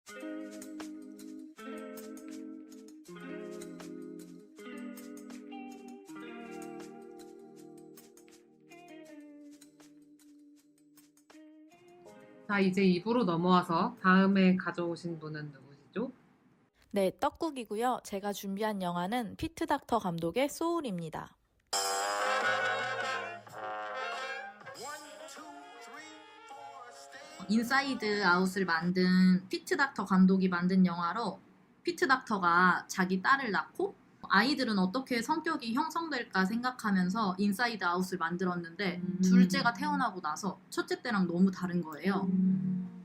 자, 이제 2부로 넘어와서 다음에 가져오신 분은 누구시죠? 네, 떡국이고요. 제가 준비한 영화는 피트 닥터 감독의 소울입니다. 인사이드 아웃을 만든 피트 닥터 감독이 만든 영화로, 피트 닥터가 자기 딸을 낳고 아이들은 어떻게 성격이 형성될까 생각하면서 인사이드 아웃을 만들었는데 둘째가 태어나고 나서 첫째 때랑 너무 다른 거예요.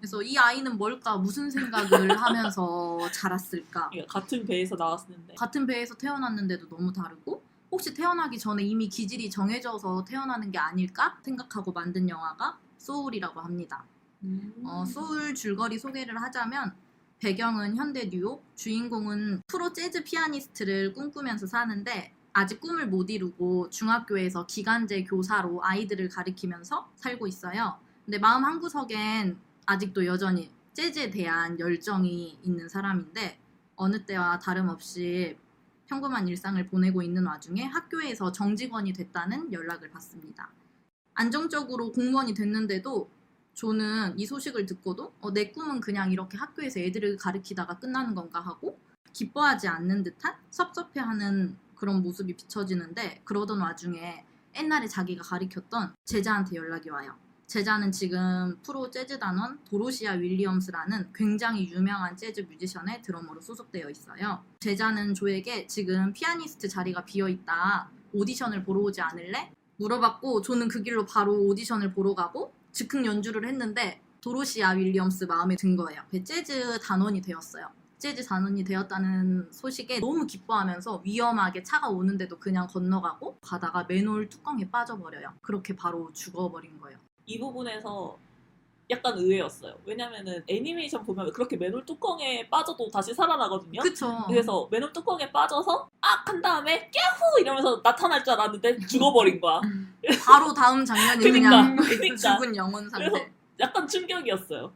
그래서 이 아이는 뭘까, 무슨 생각을 하면서 자랐을까, 같은 배에서 나왔는데 같은 배에서 태어났는데도 너무 다르고, 혹시 태어나기 전에 이미 기질이 정해져서 태어나는 게 아닐까 생각하고 만든 영화가 소울이라고 합니다. 소울 줄거리 소개를 하자면, 배경은 현대 뉴욕, 주인공은 프로 재즈 피아니스트를 꿈꾸면서 사는데 아직 꿈을 못 이루고 중학교에서 기간제 교사로 아이들을 가르치면서 살고 있어요. 근데 마음 한구석엔 아직도 여전히 재즈에 대한 열정이 있는 사람인데, 어느 때와 다름없이 평범한 일상을 보내고 있는 와중에 학교에서 정직원이 됐다는 연락을 받습니다. 안정적으로 공무원이 됐는데도 조는 이 소식을 듣고도 내 꿈은 그냥 이렇게 학교에서 애들을 가르치다가 끝나는 건가 하고 기뻐하지 않는 듯한 섭섭해하는 그런 모습이 비춰지는데, 그러던 와중에 옛날에 자기가 가르쳤던 제자한테 연락이 와요. 제자는 지금 프로 재즈 단원 도로시아 윌리엄스라는 굉장히 유명한 재즈 뮤지션의 드러머로 소속되어 있어요. 제자는 조에게 지금 피아니스트 자리가 비어있다, 오디션을 보러 오지 않을래? 물어봤고, 조는 그 길로 바로 오디션을 보러 가고 즉흥 연주를 했는데 도로시아 윌리엄스 마음에 든 거예요. 재즈 단원이 되었어요. 재즈 단원이 되었다는 소식에 너무 기뻐하면서 위험하게 차가 오는데도 그냥 건너가고, 가다가 맨홀 뚜껑에 빠져버려요. 그렇게 바로 죽어버린 거예요. 이 부분에서 약간 의외였어요. 왜냐면은 애니메이션 보면 그렇게 맨홀 뚜껑에 빠져도 다시 살아나거든요. 그쵸. 그래서 맨홀 뚜껑에 빠져서 악! 한 다음에 야후! 이러면서 나타날 줄 알았는데 죽어버린 거야. 바로 다음 장면이 그냥 그러니까. 죽은 영혼 상태. 그래서 약간 충격이었어요.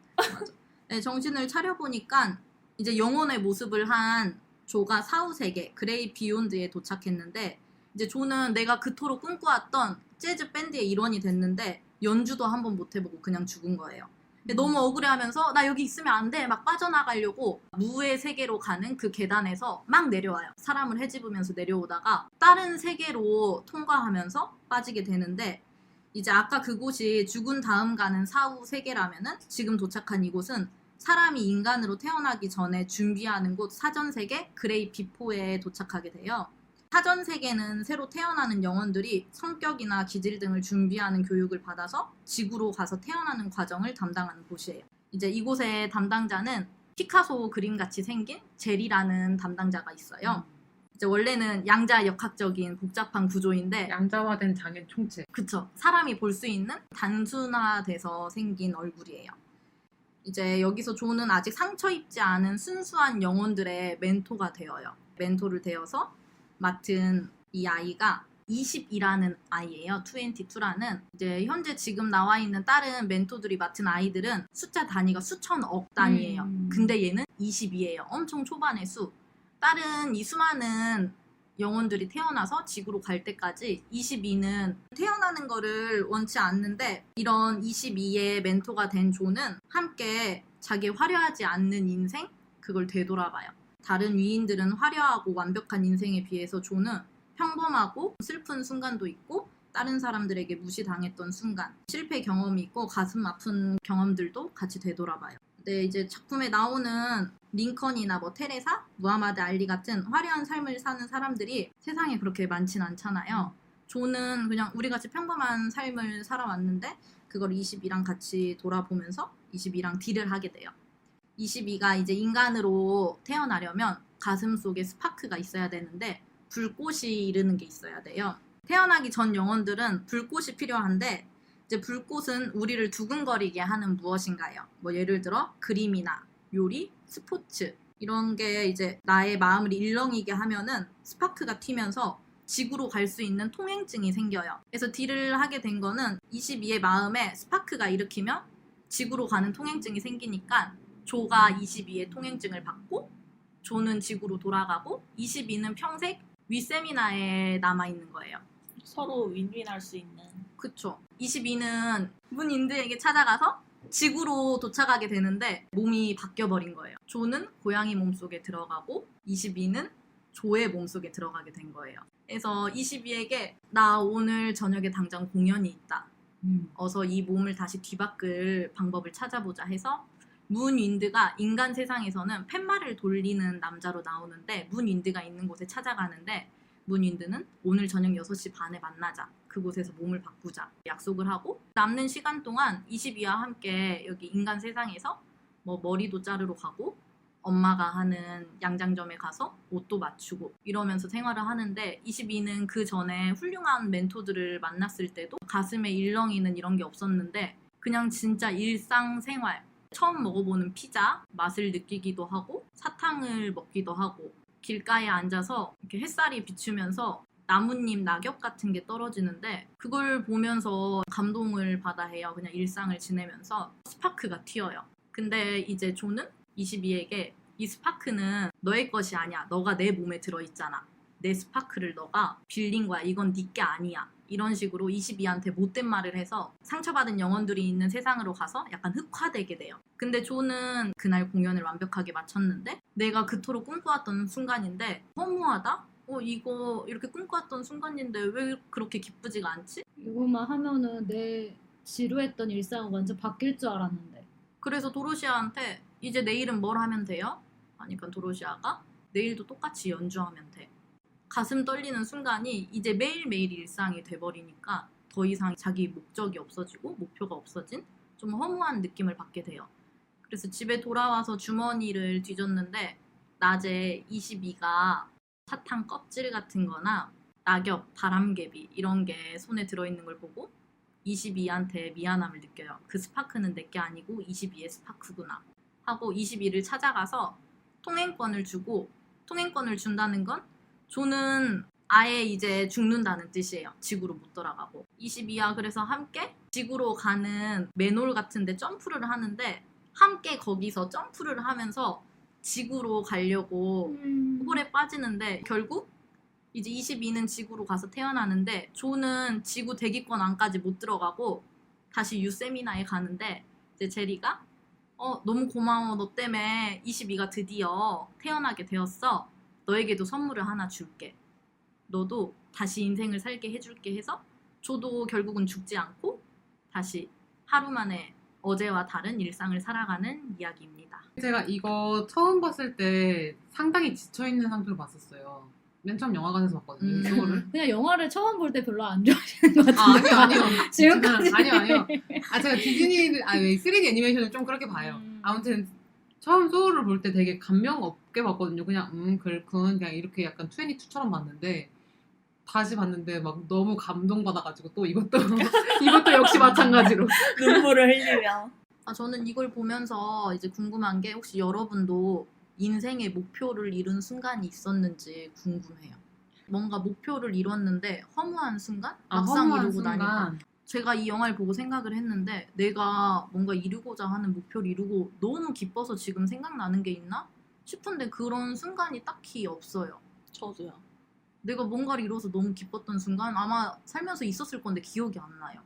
네, 정신을 차려보니까 이제 영혼의 모습을 한 조가 사후세계 그레이 비욘드에 도착했는데, 이제 조는 내가 그토록 꿈꿔왔던 재즈 밴드의 일원이 됐는데 연주도 한번 못 해보고 그냥 죽은 거예요. 근데 너무 억울해하면서 나 여기 있으면 안 돼, 막 빠져나가려고 무의 세계로 가는 그 계단에서 막 내려와요. 사람을 헤집으면서 내려오다가 다른 세계로 통과하면서 빠지게 되는데, 이제 아까 그곳이 죽은 다음 가는 사후 세계라면은 지금 도착한 이곳은 사람이 인간으로 태어나기 전에 준비하는 곳 사전세계 그레이 비포에 도착하게 돼요. 사전세계는 새로 태어나는 영혼들이 성격이나 기질 등을 준비하는 교육을 받아서 지구로 가서 태어나는 과정을 담당하는 곳이에요. 이제 이곳의 담당자는 피카소 그림같이 생긴 제리라는 담당자가 있어요. 이제 원래는 양자역학적인 복잡한 구조인데, 양자화된 장애 총체. 그쵸, 사람이 볼 수 있는 단순화돼서 생긴 얼굴이에요. 이제 여기서 조는 아직 상처 입지 않은 순수한 영혼들의 멘토가 되어요. 멘토를 되어서 맡은 이 아이가 20이라는 아이예요. 22라는. 이제 현재 지금 나와 있는 다른 멘토들이 맡은 아이들은 숫자 단위가 수천억 단위예요. 근데 얘는 20이에요. 엄청 초반의 수. 다른 이 수많은 영혼들이 태어나서 지구로 갈 때까지 22는 태어나는 거를 원치 않는데, 이런 22의 멘토가 된 조는 함께 자기 화려하지 않는 인생, 그걸 되돌아봐요. 다른 위인들은 화려하고 완벽한 인생에 비해서 조는 평범하고 슬픈 순간도 있고, 다른 사람들에게 무시당했던 순간, 실패 경험이 있고 가슴 아픈 경험들도 같이 되돌아봐요. 근데 이제 작품에 나오는 링컨이나 뭐 테레사, 무하마드 알리 같은 화려한 삶을 사는 사람들이 세상에 그렇게 많진 않잖아요. 조는 그냥 우리같이 평범한 삶을 살아왔는데 그걸 22랑 같이 돌아보면서 22랑 딜을 하게 돼요. 22가 이제 인간으로 태어나려면 가슴 속에 스파크가 있어야 되는데 불꽃이 이르는 게 있어야 돼요. 태어나기 전 영혼들은 불꽃이 필요한데, 이제 불꽃은 우리를 두근거리게 하는 무엇인가요? 뭐 예를 들어 그림이나 요리, 스포츠, 이런 게 이제 나의 마음을 일렁이게 하면은 스파크가 튀면서 지구로 갈 수 있는 통행증이 생겨요. 그래서 딜을 하게 된 거는 22의 마음에 스파크가 일으키면 지구로 가는 통행증이 생기니까 조가 22의 통행증을 받고 조는 지구로 돌아가고 22는 평생 윗세미나에 남아있는 거예요. 서로 윈윈할 수 있는. 그쵸. 22는 문인드에게 찾아가서 지구로 도착하게 되는데 몸이 바뀌어버린 거예요. 조는 고양이 몸속에 들어가고 22는 조의 몸속에 들어가게 된 거예요. 그래서 22에게 나 오늘 저녁에 당장 공연이 있다. 어서 이 몸을 다시 뒤바꿀 방법을 찾아보자 해서 문윈드가 인간 세상에서는 팻말을 돌리는 남자로 나오는데 문윈드가 있는 곳에 찾아가는데 문윈드는 오늘 저녁 6시 반에 만나자. 그곳에서 몸을 바꾸자. 약속을 하고 남는 시간 동안 22와 함께 여기 인간 세상에서 뭐 머리도 자르러 가고 엄마가 하는 양장점에 가서 옷도 맞추고 이러면서 생활을 하는데 22는 그 전에 훌륭한 멘토들을 만났을 때도 가슴에 일렁이는 이런 게 없었는데 그냥 진짜 일상생활 처음 먹어보는 피자 맛을 느끼기도 하고 사탕을 먹기도 하고 길가에 앉아서 이렇게 햇살이 비추면서 나뭇잎 낙엽 같은 게 떨어지는데 그걸 보면서 감동을 받아 해요. 그냥 일상을 지내면서 스파크가 튀어요. 근데 이제 조는 22에게 이 스파크는 너의 것이 아니야. 너가 내 몸에 들어있잖아. 내 스파크를 너가 빌린 거야. 이건 네 게 아니야. 이런 식으로 22한테 못된 말을 해서 상처받은 영혼들이 있는 세상으로 가서 약간 흑화되게 돼요. 근데 조는 그날 공연을 완벽하게 마쳤는데 내가 그토록 꿈꿔왔던 순간인데 허무하다? 이거 이렇게 꿈꿔왔던 순간인데 왜 그렇게 기쁘지가 않지? 이거만 하면은 내 지루했던 일상은 완전 바뀔 줄 알았는데. 그래서 도로시아한테 이제 내일은 뭘 하면 돼요? 하니까 도로시아가 내일도 똑같이 연주하면 돼. 가슴 떨리는 순간이 이제 매일매일 일상이 돼버리니까 더 이상 자기 목적이 없어지고 목표가 없어진 좀 허무한 느낌을 받게 돼요. 그래서 집에 돌아와서 주머니를 뒤졌는데 낮에 22가 사탕 껍질 같은 거나 낙엽, 바람개비 이런 게 손에 들어있는 걸 보고 22한테 미안함을 느껴요. 그 스파크는 내게 아니고 22의 스파크구나 하고 22를 찾아가서 통행권을 주고 통행권을 준다는 건 조는 아예 이제 죽는다는 뜻이에요. 지구로 못 돌아가고 22와 그래서 함께 지구로 가는 맨홀 같은데 점프를 하는데 함께 거기서 점프를 하면서 지구로 가려고 홀에 빠지는데 결국 이제 22는 지구로 가서 태어나는데 조는 지구 대기권 안까지 못 들어가고 다시 유세미나에 가는데 이제 제리가 너무 고마워. 너 때문에 22가 드디어 태어나게 되었어. 너에게도 선물을 하나 줄게. 너도 다시 인생을 살게 해줄게 해서 조도 결국은 죽지 않고 다시 하루 만에 어제와 다른 일상을 살아가는 이야기입니다. 제가 이거 처음 봤을 때 상당히 지쳐있는 상태로 봤었어요. 맨 처음 영화관에서 봤거든요. 이거를. 그냥 영화를 처음 볼 때 별로 안 좋아하시는 것 같은데. 아니요. 지금까지. 아니요. 제가 디즈니, 3D 애니메이션을 좀 그렇게 봐요. 아무튼 처음 소울을 볼 때 되게 감명 없게 봤거든요. 그냥 그렇군. 그냥 이렇게 약간 22처럼 봤는데 다시 봤는데 막 너무 감동받아가지고 또 이것도 역시 마찬가지로 눈물을 흘리며. 저는 이걸 보면서 이제 궁금한 게 혹시 여러분도 인생의 목표를 이룬 순간이 있었는지 궁금해요. 뭔가 목표를 이뤘는데 허무한 순간? 막상 허무한 이루고 순간. 나니까 제가 이 영화를 보고 생각을 했는데 내가 뭔가 이루고자 하는 목표를 이루고 너무 기뻐서 지금 생각나는 게 있나? 싶은데 그런 순간이 딱히 없어요. 저도요. 내가 뭔가를 이뤄서 너무 기뻤던 순간 아마 살면서 있었을 건데 기억이 안 나요.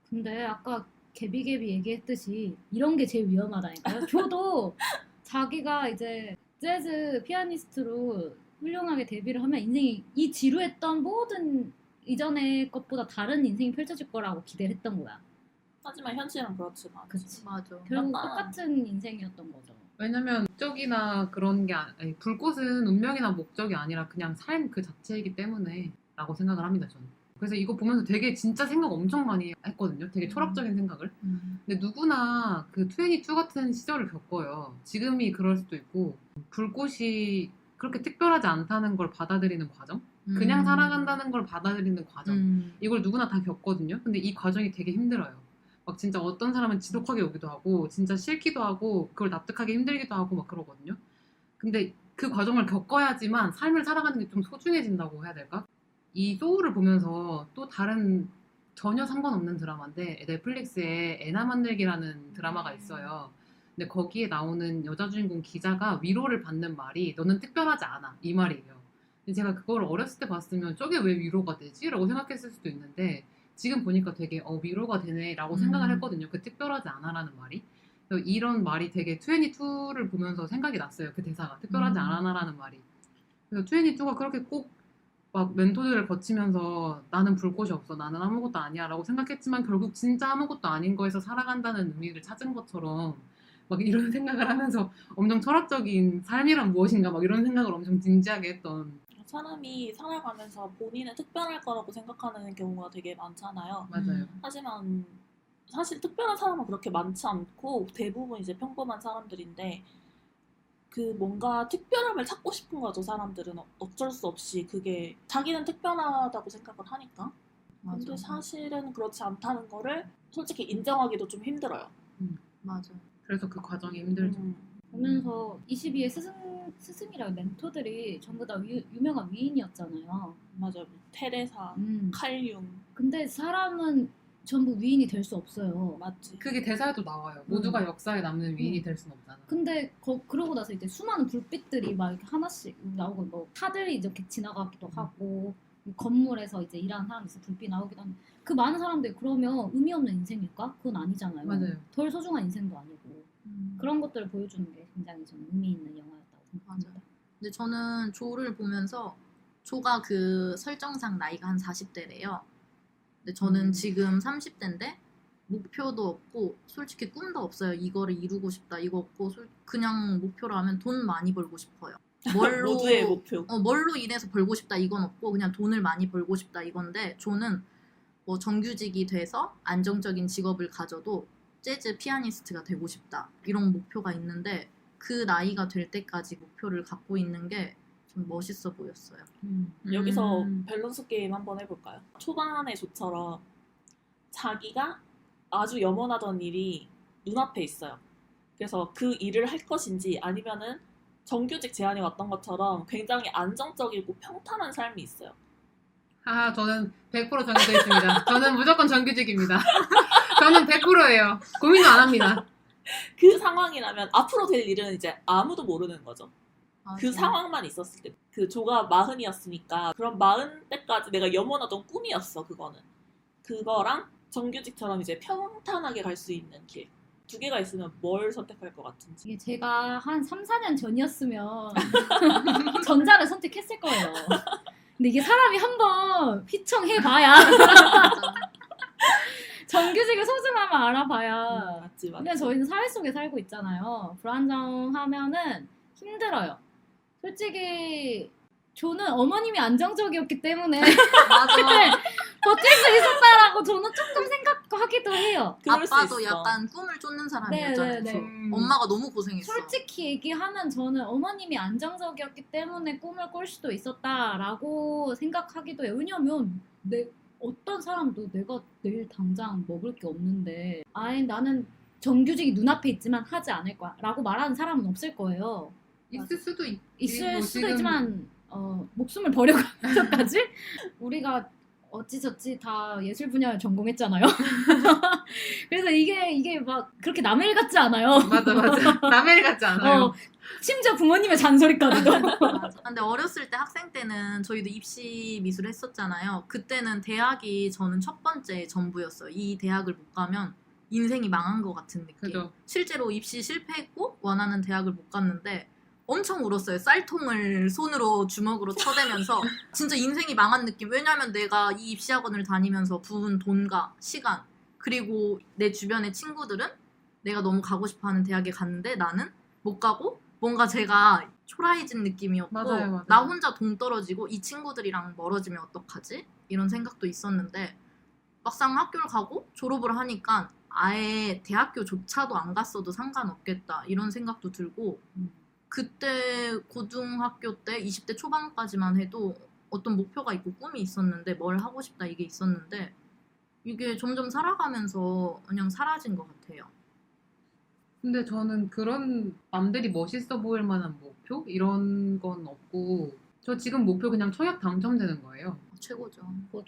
근데 아까 개비개비 얘기했듯이 이런 게 제일 위험하다니까요. 저도 자기가 이제 재즈 피아니스트로 훌륭하게 데뷔를 하면 인생이 이 지루했던 모든 이전의 것보다 다른 인생이 펼쳐질 거라고 기대를 했던 거야. 하지만 현실은 그렇지가 않지. 그치. 맞아. 결국 약간- 똑같은 인생이었던 거죠. 왜냐면 목적이나 그런 게 아니, 불꽃은 운명이나 목적이 아니라 그냥 삶 그 자체이기 때문에 라고 생각을 합니다. 저는. 그래서 이거 보면서 되게 진짜 생각 엄청 많이 했거든요. 되게 철학적인 생각을. 근데 누구나 그 22 같은 시절을 겪어요. 지금이 그럴 수도 있고 불꽃이 그렇게 특별하지 않다는 걸 받아들이는 과정? 그냥 살아간다는 걸 받아들이는 과정. 이걸 누구나 다 겪거든요. 근데 이 과정이 되게 힘들어요. 막 진짜 어떤 사람은 지독하게 오기도 하고 진짜 싫기도 하고 그걸 납득하기 힘들기도 하고 막 그러거든요. 근데 그 과정을 겪어야지만 삶을 살아가는 게 좀 소중해진다고 해야 될까? 이 소울을 보면서 또 다른 전혀 상관없는 드라마인데 넷플릭스에 애나 만들기라는 드라마가 있어요. 근데 거기에 나오는 여자 주인공 기자가 위로를 받는 말이 너는 특별하지 않아 이 말이에요. 근데 제가 그걸 어렸을 때 봤으면 저게 왜 위로가 되지? 라고 생각했을 수도 있는데 지금 보니까 되게 위로가 되네 라고 생각을 했거든요. 그 특별하지 않아라는 말이. 그래서 이런 말이 되게 22를 보면서 생각이 났어요. 그 대사가 특별하지 않아라는 말이. 그래서 22가 그렇게 꼭 막 멘토들을 거치면서 나는 불꽃이 없어, 나는 아무것도 아니야 라고 생각했지만 결국 진짜 아무것도 아닌 거에서 살아간다는 의미를 찾은 것처럼 막 이런 생각을 하면서 엄청 철학적인 삶이란 무엇인가 막 이런 생각을 엄청 진지하게 했던. 사람이 살아가면서 본인은 특별할 거라고 생각하는 경우가 되게 많잖아요. 맞아요. 하지만 사실 특별한 사람은 그렇게 많지 않고 대부분 이제 평범한 사람들인데 그 뭔가 특별함을 찾고 싶은 거죠. 사람들은 어쩔 수 없이 그게 자기는 특별하다고 생각을 하니까. 근데 사실은 그렇지 않다는 거를 솔직히 인정하기도 좀 힘들어요. 맞아. 그래서 그 과정이 힘들죠. 보면서 22의 스승이랑 멘토들이 전부 다 유명한 위인이었잖아요. 맞아요. 테레사, 칼융. 근데 사람은 전부 위인이 될 수 없어요. 맞지. 그게 대사에도 나와요. 모두가 역사에 남는 위인이 될 수는 없잖아. 근데 그러고 나서 이제 수많은 불빛들이 막 이렇게 하나씩 나오고 뭐 차들이 이렇게 지나가기도 하고 건물에서 이제 일하는 사람들에서 불빛 나오기도 하는데 그 많은 사람들이 그러면 의미 없는 인생일까? 그건 아니잖아요. 맞아요. 덜 소중한 인생도 아니고 그런 것들을 보여주는 게 굉장히 저는 의미 있는 영화였다고 생각합니다. 맞아요. 근데 저는 조를 보면서 조가 그 설정상 나이가 한 40대래요. 근데 저는 지금 30대인데 목표도 없고 솔직히 꿈도 없어요. 이거를 이루고 싶다 이거 없고 그냥 목표로 하면 돈 많이 벌고 싶어요. 뭘로 모두의 목표. 뭘로 인해서 벌고 싶다 이건 없고 그냥 돈을 많이 벌고 싶다 이건데 조는 뭐 정규직이 돼서 안정적인 직업을 가져도 재즈 피아니스트가 되고 싶다 이런 목표가 있는데 그 나이가 될 때까지 목표를 갖고 있는 게 좀 멋있어 보였어요. 여기서 밸런스 게임 한번 해볼까요? 초반의 조처럼 자기가 아주 염원하던 일이 눈앞에 있어요. 그래서 그 일을 할 것인지 아니면은 정규직 제안이 왔던 것처럼 굉장히 안정적이고 평탄한 삶이 있어요. 저는 100% 정해져 있습니다. 저는 무조건 정규직입니다. 저는 100%예요. 고민도 안 합니다. 그 상황이라면 앞으로 될 일은 이제 아무도 모르는 거죠. 그 상황만 있었을 때. 그 조가 40이었으니까 그런 40대까지 내가 염원하던 꿈이었어. 그거는. 그거랑 정규직처럼 이제 평탄하게 갈 수 있는 길. 두 개가 있으면 뭘 선택할 것 같은지. 이게 제가 한 3, 4년 전이었으면 전자를 선택했을 거예요. 근데 이게 사람이 한번 휘청해봐야 정규직의 소중함을 알아봐야. 맞지. 근데 저희는 사회 속에 살고 있잖아요. 불안정하면은 힘들어요. 솔직히 저는 어머님이 안정적이었기 때문에 맞아. 버틸 수 있었다라고 저는 조금 생각하기도 해요. 그럴 수 아빠도 있어. 약간 꿈을 쫓는 사람이었잖아요. 네. 엄마가 너무 고생했어. 솔직히 얘기하면 저는 어머님이 안정적이었기 때문에 꿈을 꿀 수도 있었다라고 생각하기도 해요. 왜냐면 어떤 사람도 내가 내일 당장 먹을 게 없는데 아예 나는 정규직이 눈앞에 있지만 하지 않을 거야 라고 말하는 사람은 없을 거예요. 있을 수도 있을 뭐 수도 지금- 있지만 목숨을 버려가면서까지 우리가 어찌저찌 다 예술 분야를 전공했잖아요. 그래서 이게 막 그렇게 남의 일 같지 않아요. 맞아. 남의 일 같지 않아요. 심지어 부모님의 잔소리까지도. 맞아. 근데 어렸을 때 학생 때는 저희도 입시 미술 했었잖아요. 그때는 대학이 저는 첫 번째 전부였어요. 이 대학을 못 가면 인생이 망한 것 같은 느낌. 그죠. 실제로 입시 실패했고 원하는 대학을 못 갔는데 엄청 울었어요. 쌀통을 손으로 주먹으로 쳐대면서 진짜 인생이 망한 느낌. 왜냐하면 내가 이 입시학원을 다니면서 부은 돈과 시간 그리고 내 주변의 친구들은 내가 너무 가고 싶어하는 대학에 갔는데 나는 못 가고 뭔가 제가 초라해진 느낌이었고 맞아요. 나 혼자 동떨어지고 이 친구들이랑 멀어지면 어떡하지? 이런 생각도 있었는데 막상 학교를 가고 졸업을 하니까 아예 대학교조차도 안 갔어도 상관없겠다 이런 생각도 들고 그때 고등학교 때 20대 초반까지만 해도 어떤 목표가 있고 꿈이 있었는데 뭘 하고 싶다 이게 있었는데 이게 점점 살아가면서 그냥 사라진 것 같아요. 근데 저는 그런 남들이 멋있어 보일 만한 목표? 이런 건 없고 저 지금 목표 그냥 청약 당첨되는 거예요. 최고죠.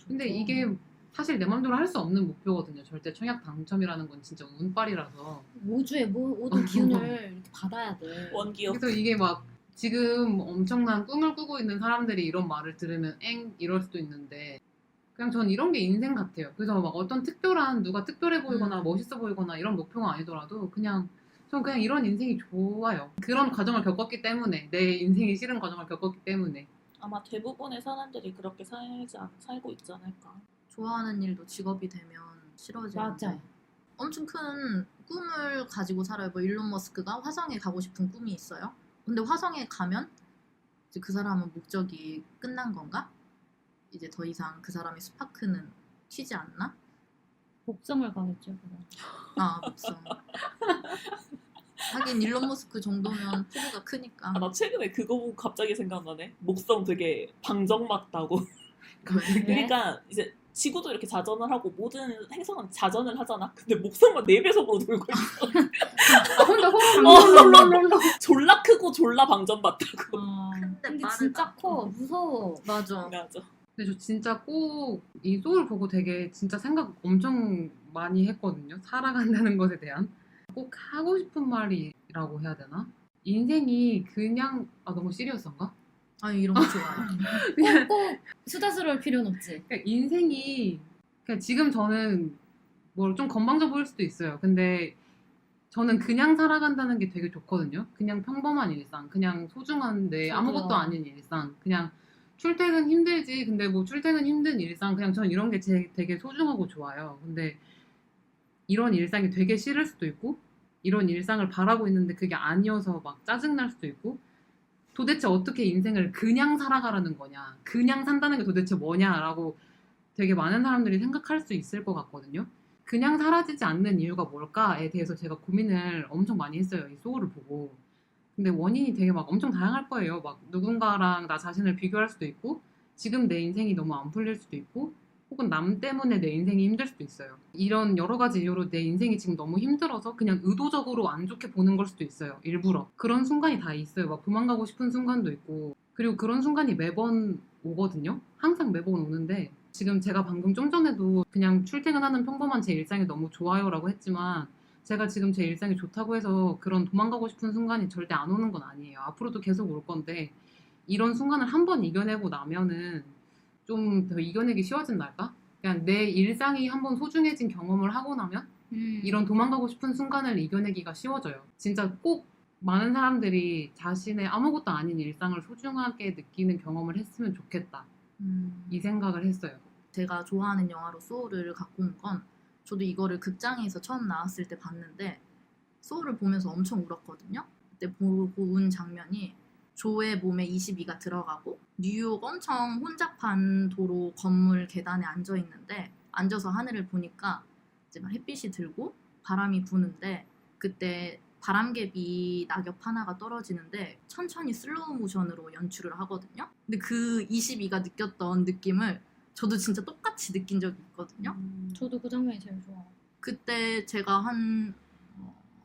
근데 이게 사실 내 맘대로 할 수 없는 목표거든요. 절대 청약 당첨이라는 건 진짜 운빨이라서. 우주의 모든 기운을 이렇게 받아야 돼. 원기업. 그래서 이게 막 지금 엄청난 꿈을 꾸고 있는 사람들이 이런 말을 들으면 이럴 수도 있는데 그냥 전 이런 게 인생 같아요. 그래서 막 어떤 특별한 누가 특별해 보이거나 멋있어 보이거나 이런 목표가 아니더라도 그냥 전 그냥 이런 인생이 좋아요. 그런 과정을 겪었기 때문에 내 인생이 싫은 과정을 겪었기 때문에 아마 대부분의 사람들이 그렇게 살고 있지 않을까. 좋아하는 일도 직업이 되면 싫어지는데 맞아. 엄청 큰 꿈을 가지고 살아요. 뭐 일론 머스크가 화성에 가고 싶은 꿈이 있어요. 근데 화성에 가면 이제 그 사람은 목적이 끝난 건가? 이제 더 이상 그 사람의 스파크는 튀지 않나? 복성을 가겠죠. 그럼. 아, 목성. 하긴 일론 머스크 정도면 포부가 크니까. 나 최근에 그거 보고 갑자기 생각나네. 목성 되게 방정맞다고. 왜? 그러니까 이제 지구도 이렇게 자전을 하고 모든 행성은 자전을 하잖아. 근데 목성만 4배속으로 돌고 있어. 혼자 호로로로로로 졸라 크고 졸라 방정맞다고. 근데 진짜 커. 무서워. 맞아. 맞아. 근데 저 진짜 꼭 이 소울 보고 되게 진짜 생각 엄청 많이 했거든요. 살아간다는 것에 대한. 꼭 하고 싶은 말이라고 해야 되나? 인생이 그냥 너무 시리어스한가? 아니 이런 거 좋아요. 꼭 수다스러울 필요는 없지. 그러니까 인생이 그냥 지금 저는 뭘 좀 건방져 보일 수도 있어요. 근데 저는 그냥 살아간다는 게 되게 좋거든요. 그냥 평범한 일상, 그냥 소중한데 저도요. 아무것도 아닌 일상, 그냥 출퇴근 힘들지. 근데 뭐 출퇴근 힘든 일상, 그냥 저는 이런 게 되게 소중하고 좋아요. 근데 이런 일상이 되게 싫을 수도 있고, 이런 일상을 바라고 있는데 그게 아니어서 막 짜증날 수도 있고, 도대체 어떻게 인생을 그냥 살아가라는 거냐, 그냥 산다는 게 도대체 뭐냐라고 되게 많은 사람들이 생각할 수 있을 것 같거든요. 그냥 사라지지 않는 이유가 뭘까에 대해서 제가 고민을 엄청 많이 했어요. 이 소울을 보고. 근데 원인이 되게 막 엄청 다양할 거예요. 막 누군가랑 나 자신을 비교할 수도 있고, 지금 내 인생이 너무 안 풀릴 수도 있고, 혹은 남 때문에 내 인생이 힘들 수도 있어요. 이런 여러 가지 이유로 내 인생이 지금 너무 힘들어서 그냥 의도적으로 안 좋게 보는 걸 수도 있어요. 일부러. 그런 순간이 다 있어요. 막 도망가고 싶은 순간도 있고. 그리고 그런 순간이 매번 오거든요. 항상 매번 오는데 지금 제가 방금 좀 전에도 그냥 출퇴근하는 평범한 제 일상이 너무 좋아요라고 했지만 제가 지금 제 일상이 좋다고 해서 그런 도망가고 싶은 순간이 절대 안 오는 건 아니에요. 앞으로도 계속 올 건데 이런 순간을 한 번 이겨내고 나면은 좀 더 이겨내기 쉬워진달까? 그냥 내 일상이 한번 소중해진 경험을 하고 나면 이런 도망가고 싶은 순간을 이겨내기가 쉬워져요. 진짜 꼭 많은 사람들이 자신의 아무것도 아닌 일상을 소중하게 느끼는 경험을 했으면 좋겠다. 이 생각을 했어요. 제가 좋아하는 영화로 소울을 갖고 온 건 저도 이거를 극장에서 처음 나왔을 때 봤는데 소울을 보면서 엄청 울었거든요. 그때 보고 운 장면이 조의 몸에 22가 들어가고 뉴욕 엄청 혼잡한 도로 건물 계단에 앉아 있는데 앉아서 하늘을 보니까 이제 막 햇빛이 들고 바람이 부는데 그때 바람개비 낙엽 하나가 떨어지는데 천천히 슬로우 모션으로 연출을 하거든요. 근데 그 22가 느꼈던 느낌을 저도 진짜 똑같이 느낀 적이 있거든요. 저도 그 장면이 제일 좋아. 그때 제가 한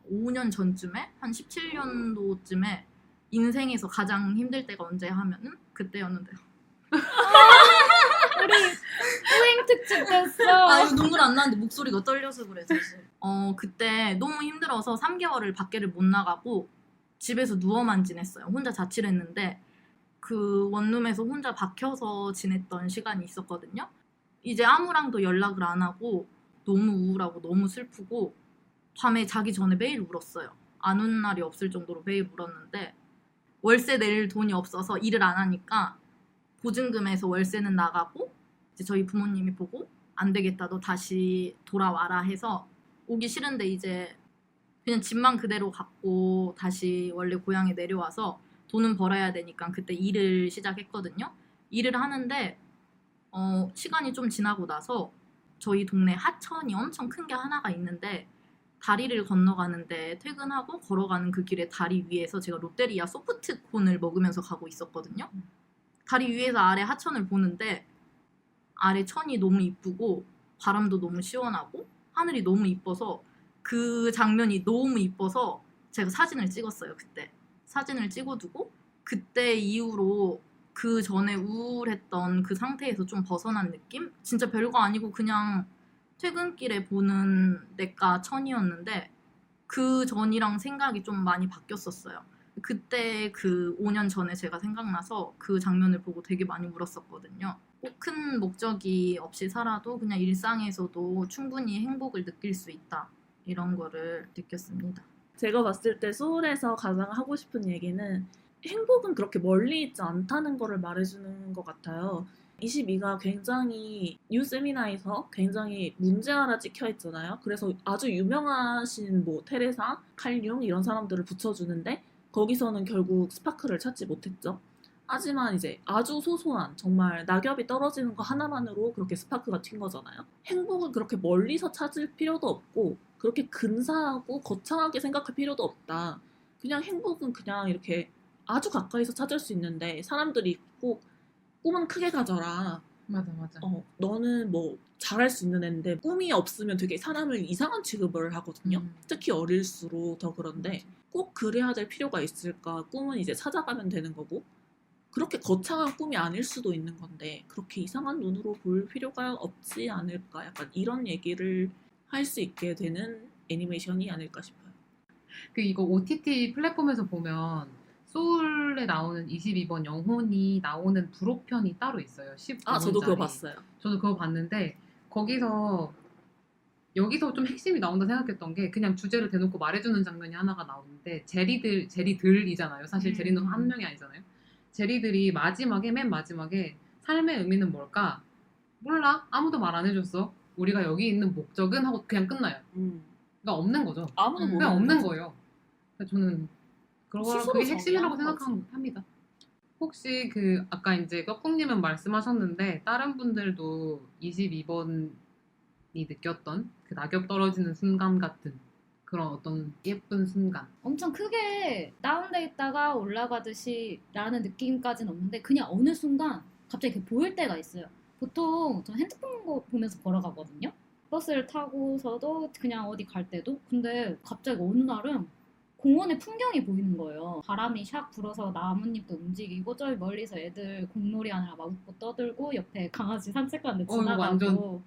5년 전쯤에 한 17년도쯤에 인생에서 가장 힘들 때가 언제 하면은 그때였는데요. 우리 후행 특집 됐어. 아 이거 눈물 안 나는데 목소리가 떨려서 그래 사실. 그때 너무 힘들어서 3개월을 밖에를 못 나가고 집에서 누워만 지냈어요. 혼자 자취를 했는데 그 원룸에서 혼자 박혀서 지냈던 시간이 있었거든요. 이제 아무랑도 연락을 안 하고 너무 우울하고 너무 슬프고 밤에 자기 전에 매일 울었어요. 안 우는 날이 없을 정도로 매일 울었는데 월세 낼 돈이 없어서 일을 안 하니까 보증금에서 월세는 나가고 이제 저희 부모님이 보고 안 되겠다 너 다시 돌아와라 해서 오기 싫은데 이제 그냥 집만 그대로 갖고 다시 원래 고향에 내려와서 돈은 벌어야 되니까 그때 일을 시작했거든요. 일을 하는데 시간이 좀 지나고 나서 저희 동네 하천이 엄청 큰 게 하나가 있는데 다리를 건너가는데 퇴근하고 걸어가는 그 길에 다리 위에서 제가 롯데리아 소프트콘을 먹으면서 가고 있었거든요. 다리 위에서 아래 하천을 보는데 아래 천이 너무 이쁘고 바람도 너무 시원하고 하늘이 너무 이뻐서 그 장면이 너무 이뻐서 제가 사진을 찍었어요. 그때 사진을 찍어두고 그때 이후로 그 전에 우울했던 그 상태에서 좀 벗어난 느낌? 진짜 별거 아니고 그냥 퇴근길에 보는 내과 천이었는데 그 전이랑 생각이 좀 많이 바뀌었었어요. 그때 그 5년 전에 제가 생각나서 그 장면을 보고 되게 많이 울었었거든요. 꼭 큰 목적이 없이 살아도 그냥 일상에서도 충분히 행복을 느낄 수 있다. 이런 거를 느꼈습니다. 제가 봤을 때 소울에서 가장 하고 싶은 얘기는 행복은 그렇게 멀리 있지 않다는 거를 말해주는 것 같아요. 22가 굉장히 뉴세미나에서 굉장히 문제하나 찍혀 있잖아요. 그래서 아주 유명하신 뭐 테레사, 칼융 이런 사람들을 붙여주는데 거기서는 결국 스파크를 찾지 못했죠. 하지만 이제 아주 소소한 정말 낙엽이 떨어지는 거 하나만으로 그렇게 스파크가 튄 거잖아요. 행복은 그렇게 멀리서 찾을 필요도 없고 그렇게 근사하고 거창하게 생각할 필요도 없다. 그냥 행복은 그냥 이렇게 아주 가까이서 찾을 수 있는데 사람들이 꼭 꿈은 크게 가져라. 맞아. 너는 뭐 잘할 수 있는 애인데 꿈이 없으면 되게 사람을 이상한 취급을 하거든요. 특히 어릴수록 더 그런데 꼭 그래야 될 필요가 있을까? 꿈은 이제 찾아가면 되는 거고 그렇게 거창한 꿈이 아닐 수도 있는 건데 그렇게 이상한 눈으로 볼 필요가 없지 않을까? 약간 이런 얘기를 할 수 있게 되는 애니메이션이 아닐까 싶어요. 그 이거 OTT 플랫폼에서 보면 소울에 나오는 22번 영혼이 나오는 부록편이 따로 있어요. 15분짜리. 아, 저도 그거 봤어요. 저도 그거 봤는데 여기서 좀 핵심이 나온다 생각했던 게 그냥 주제를 대놓고 말해주는 장면이 하나가 나오는데 제리들이잖아요. 사실 제리는 한 명이 아니잖아요. 제리들이 맨 마지막에 삶의 의미는 뭘까? 몰라. 아무도 말 안 해줬어. 우리가 여기 있는 목적은 하고 그냥 끝나요. 그러니까 없는 거죠. 아무도 모르는 그냥 없는 거죠. 거예요. 그래서 저는 스스로 그게 핵심이라고 정리하는 거지. 생각합니다. 혹시 아까 이제 떡국님은 말씀하셨는데 다른 분들도 22번이 느꼈던 그 낙엽 떨어지는 순간 같은 그런 어떤 예쁜 순간. 엄청 크게 다운돼 있다가 올라가듯이 라는 느낌까지는 없는데 그냥 어느 순간 갑자기 이렇게 보일 때가 있어요. 보통 전 핸드폰 보면서 걸어가거든요. 버스를 타고서도 그냥 어디 갈 때도. 근데 갑자기 어느 날은 공원의 풍경이 보이는 거예요. 바람이 샥 불어서 나뭇잎도 움직이고 저기 멀리서 애들 공놀이 하느라 막 웃고 떠들고 옆에 강아지 산책하는데 이거 지나가고 완전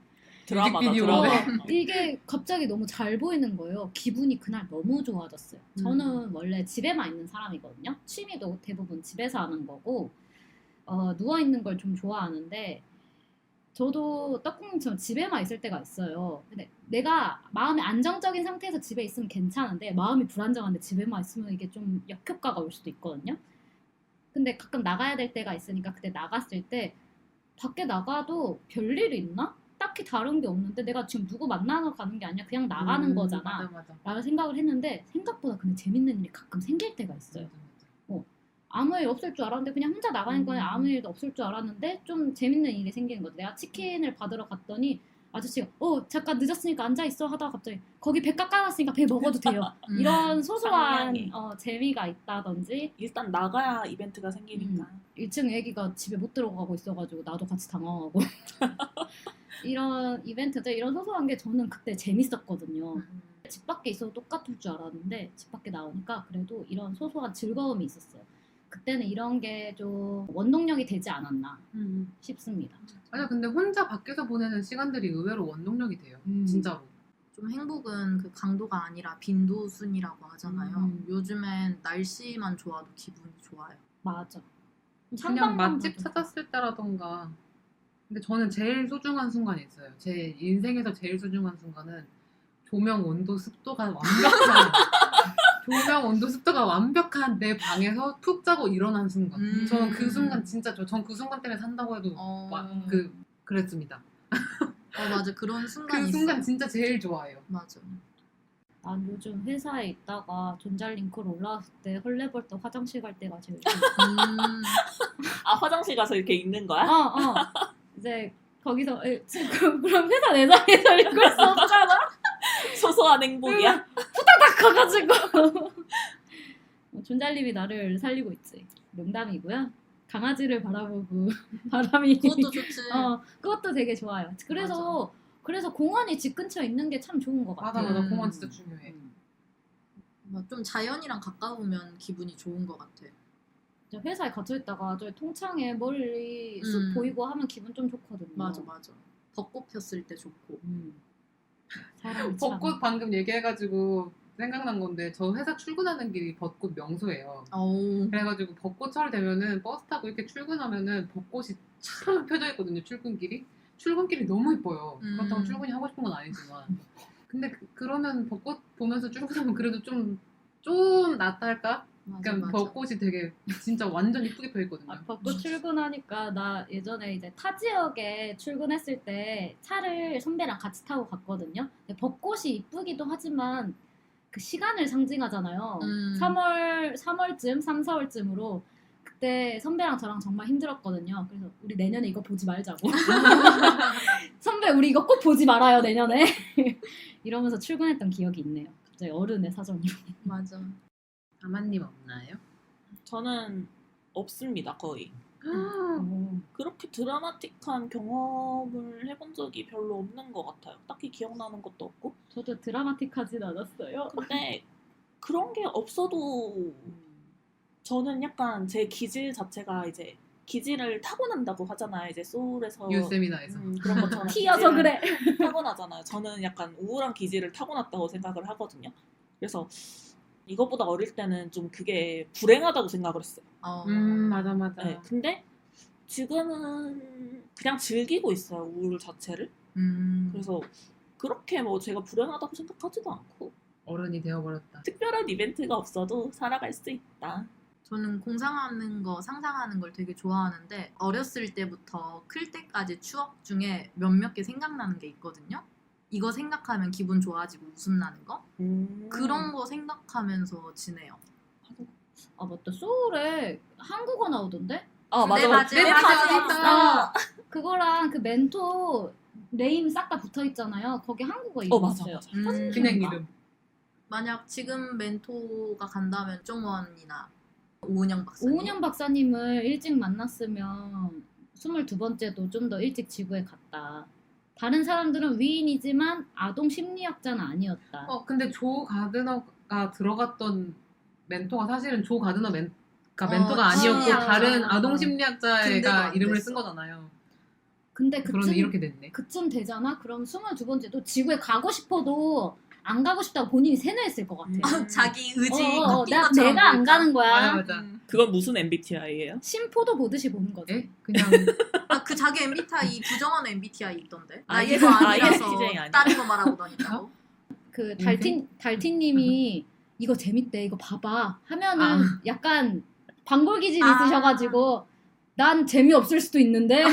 드라마다 뮤직비디오네. 드라마. 이게 갑자기 너무 잘 보이는 거예요. 기분이 그날 너무 좋아졌어요. 저는 원래 집에만 있는 사람이거든요. 취미도 대부분 집에서 하는 거고 누워있는 걸 좀 좋아하는데 저도 떡국님처럼 집에만 있을 때가 있어요. 근데 내가 마음이 안정적인 상태에서 집에 있으면 괜찮은데 마음이 불안정한데 집에만 있으면 이게 좀 역효과가 올 수도 있거든요. 근데 가끔 나가야 될 때가 있으니까 그때 나갔을 때 밖에 나가도 별일이 있나? 딱히 다른 게 없는데 내가 지금 누구 만나러 가는 게 아니라 그냥 나가는 거잖아 맞아. 라는 생각을 했는데 생각보다 근데 재밌는 일이 가끔 생길 때가 있어요. 아무 일 없을 줄 알았는데 그냥 혼자 나가는 거는 아무 일도 없을 줄 알았는데 좀 재밌는 일이 생기는 거죠. 내가 치킨을 받으러 갔더니 아저씨가 잠깐 늦었으니까 앉아있어 하다가 갑자기 거기 배 깎아놨으니까 배 먹어도 돼요. 이런 소소한 상냥해. 재미가 있다든지 일단 나가야 이벤트가 생기니까. 1층 애기가 집에 못 들어가고 있어가지고 나도 같이 당황하고 이런 이벤트들 이런 소소한 게 저는 그때 재밌었거든요. 집 밖에 있어도 똑같을 줄 알았는데 집 밖에 나오니까 그래도 이런 소소한 즐거움이 있었어요. 그때는 이런 게 좀 원동력이 되지 않았나 싶습니다. 맞아. 근데 혼자 밖에서 보내는 시간들이 의외로 원동력이 돼요. 진짜로. 좀 행복은 그 강도가 아니라 빈도순이라고 하잖아요. 요즘엔 날씨만 좋아도 기분이 좋아요. 맞아. 그냥 상상만 맛집 봐도. 찾았을 때라던가. 근데 저는 제일 소중한 순간이 있어요. 제 인생에서 제일 소중한 순간은 조명 온도 습도가 완벽한 내 방에서 푹 자고 일어난 순간. 저는 그 순간 진짜 전 그 순간 때문에 산다고 해도 그랬습니다. 맞아. 그런 순간이 그 순간 있어요. 진짜 제일 좋아해요. 맞아. 난 요즘 회사에 있다가 존잘링크로 올라왔을 때 헐레벌떡 화장실 갈 때가 제일 아, 화장실 가서 이렇게 있는 거야? 이제 거기서 그럼 회사 내장에서 읽을 수 없잖아. 소소한 행복이야? 딱 가가지고 존잘님이 나를 살리고 있지. 농담이고요. 강아지를 바라보고 바람이 그것도 좋지. 그것도 되게 좋아요. 그래서 공원이 집 근처에 있는 게 참 좋은 것 같아요. 맞아. 공원 진짜 중요해. 좀 자연이랑 가까우면 기분이 좋은 것 같아. 저 회사에 갇혀 있다가 저 통창에 멀리 숲 음. 보이고 하면 기분 좀 좋거든요. 맞아. 벚꽃 폈을 때 좋고. 사람이 벚꽃 방금 얘기해가지고 생각난 건데 저 회사 출근하는 길이 벚꽃 명소예요. 어우. 그래가지고 벚꽃철 되면은 버스 타고 이렇게 출근하면은 벚꽃이 촥 펴져 있거든요. 출근길이. 출근길이 너무 예뻐요. 그렇다고 출근이 하고 싶은 건 아니지만. 근데 그러면 벚꽃 보면서 출근하면 그래도 좀 낫다 할까? 그러니까 벚꽃이 되게 진짜 완전 이쁘게 펴 있거든요. 벚꽃 출근하니까 나 예전에 이제 타 지역에 출근했을 때 차를 선배랑 같이 타고 갔거든요. 근데 벚꽃이 이쁘기도 하지만 그 시간을 상징하잖아요. 3월쯤, 3, 4월쯤으로 그때 선배랑 저랑 정말 힘들었거든요. 그래서 우리 내년에 이거 보지 말자고. 선배 우리 이거 꼭 보지 말아요 내년에. 이러면서 출근했던 기억이 있네요. 갑자기 어른의 사전이요. 맞아. 아마님 없나요? 저는 없습니다, 거의. 오. 그렇게 드라마틱한 경험을 해본 적이 별로 없는 것 같아요. 딱히 기억나는 것도 없고. 저도 드라마틱하진 않았어요. 근데 그런 게 없어도 저는 약간 제 기질 자체가 이제 기질을 타고난다고 하잖아요. 이제 소울에서 유세미나에서. 그런 것처럼 티여서 그래. 타고나잖아요. 저는 약간 우울한 기질을 타고났다고 생각을 하거든요. 그래서 이것보다 어릴 때는 좀 그게 불행하다고 생각을 했어요. 맞아. 네, 근데 지금은 그냥 즐기고 있어요. 우울 자체를. 그래서 그렇게 뭐 제가 불행하다고 생각하지도 않고 어른이 되어버렸다. 특별한 이벤트가 없어도 살아갈 수 있다. 저는 공상하는 거, 상상하는 걸 되게 좋아하는데 어렸을 때부터 클 때까지 추억 중에 몇몇 개 생각나는 게 있거든요. 이거 생각하면 기분 좋아지고 웃음 나는 거? 그런 거 생각하면서 지내요. 아 맞다. 소울에 한국어 나오던데? 아 네, 맞아요. 네, 맞아요. 그거랑 그 멘토 네임 싹 다 붙어 있잖아요. 거기 한국어 이름 맞아. 있어요. 그냥 이름. 만약 지금 멘토가 간다면 정원이나 오은영 박사님. 오은영 박사님을 일찍 만났으면 22번째도 좀 더 일찍 지구에 갔다. 다른 사람들은 위인이지만 아동 심리학자는 아니었다. 근데 조 가드너가 들어갔던 멘토가 사실은 조 가드너 멘토가 아니었고 심리학자. 다른 아동 심리학자가 근데도 안 이름을 됐어. 쓴 거잖아요. 근데 그러면 이렇게 됐네. 그쯤 되잖아? 그럼 22번째도 지구에 가고 싶어도 안 가고 싶다고 본인이 세뇌했을 것 같아. 자기 의지 어, 꺾인 것처럼 내가 안 보일까? 가는 거야. 맞아. 그건 무슨 MBTI예요? 심포도 보듯이 보는 거지. 예? 그냥 그 자기 MBTI 부정한 MBTI 있던데. 나 아, 이거 INFJ 아니라서 아니야? 다른 거 말하고 다닌다고. 그 달틴님이 이거 재밌대, 이거 봐봐 하면은 약간 방골 기질 있으셔가지고 난 재미없을 수도 있는데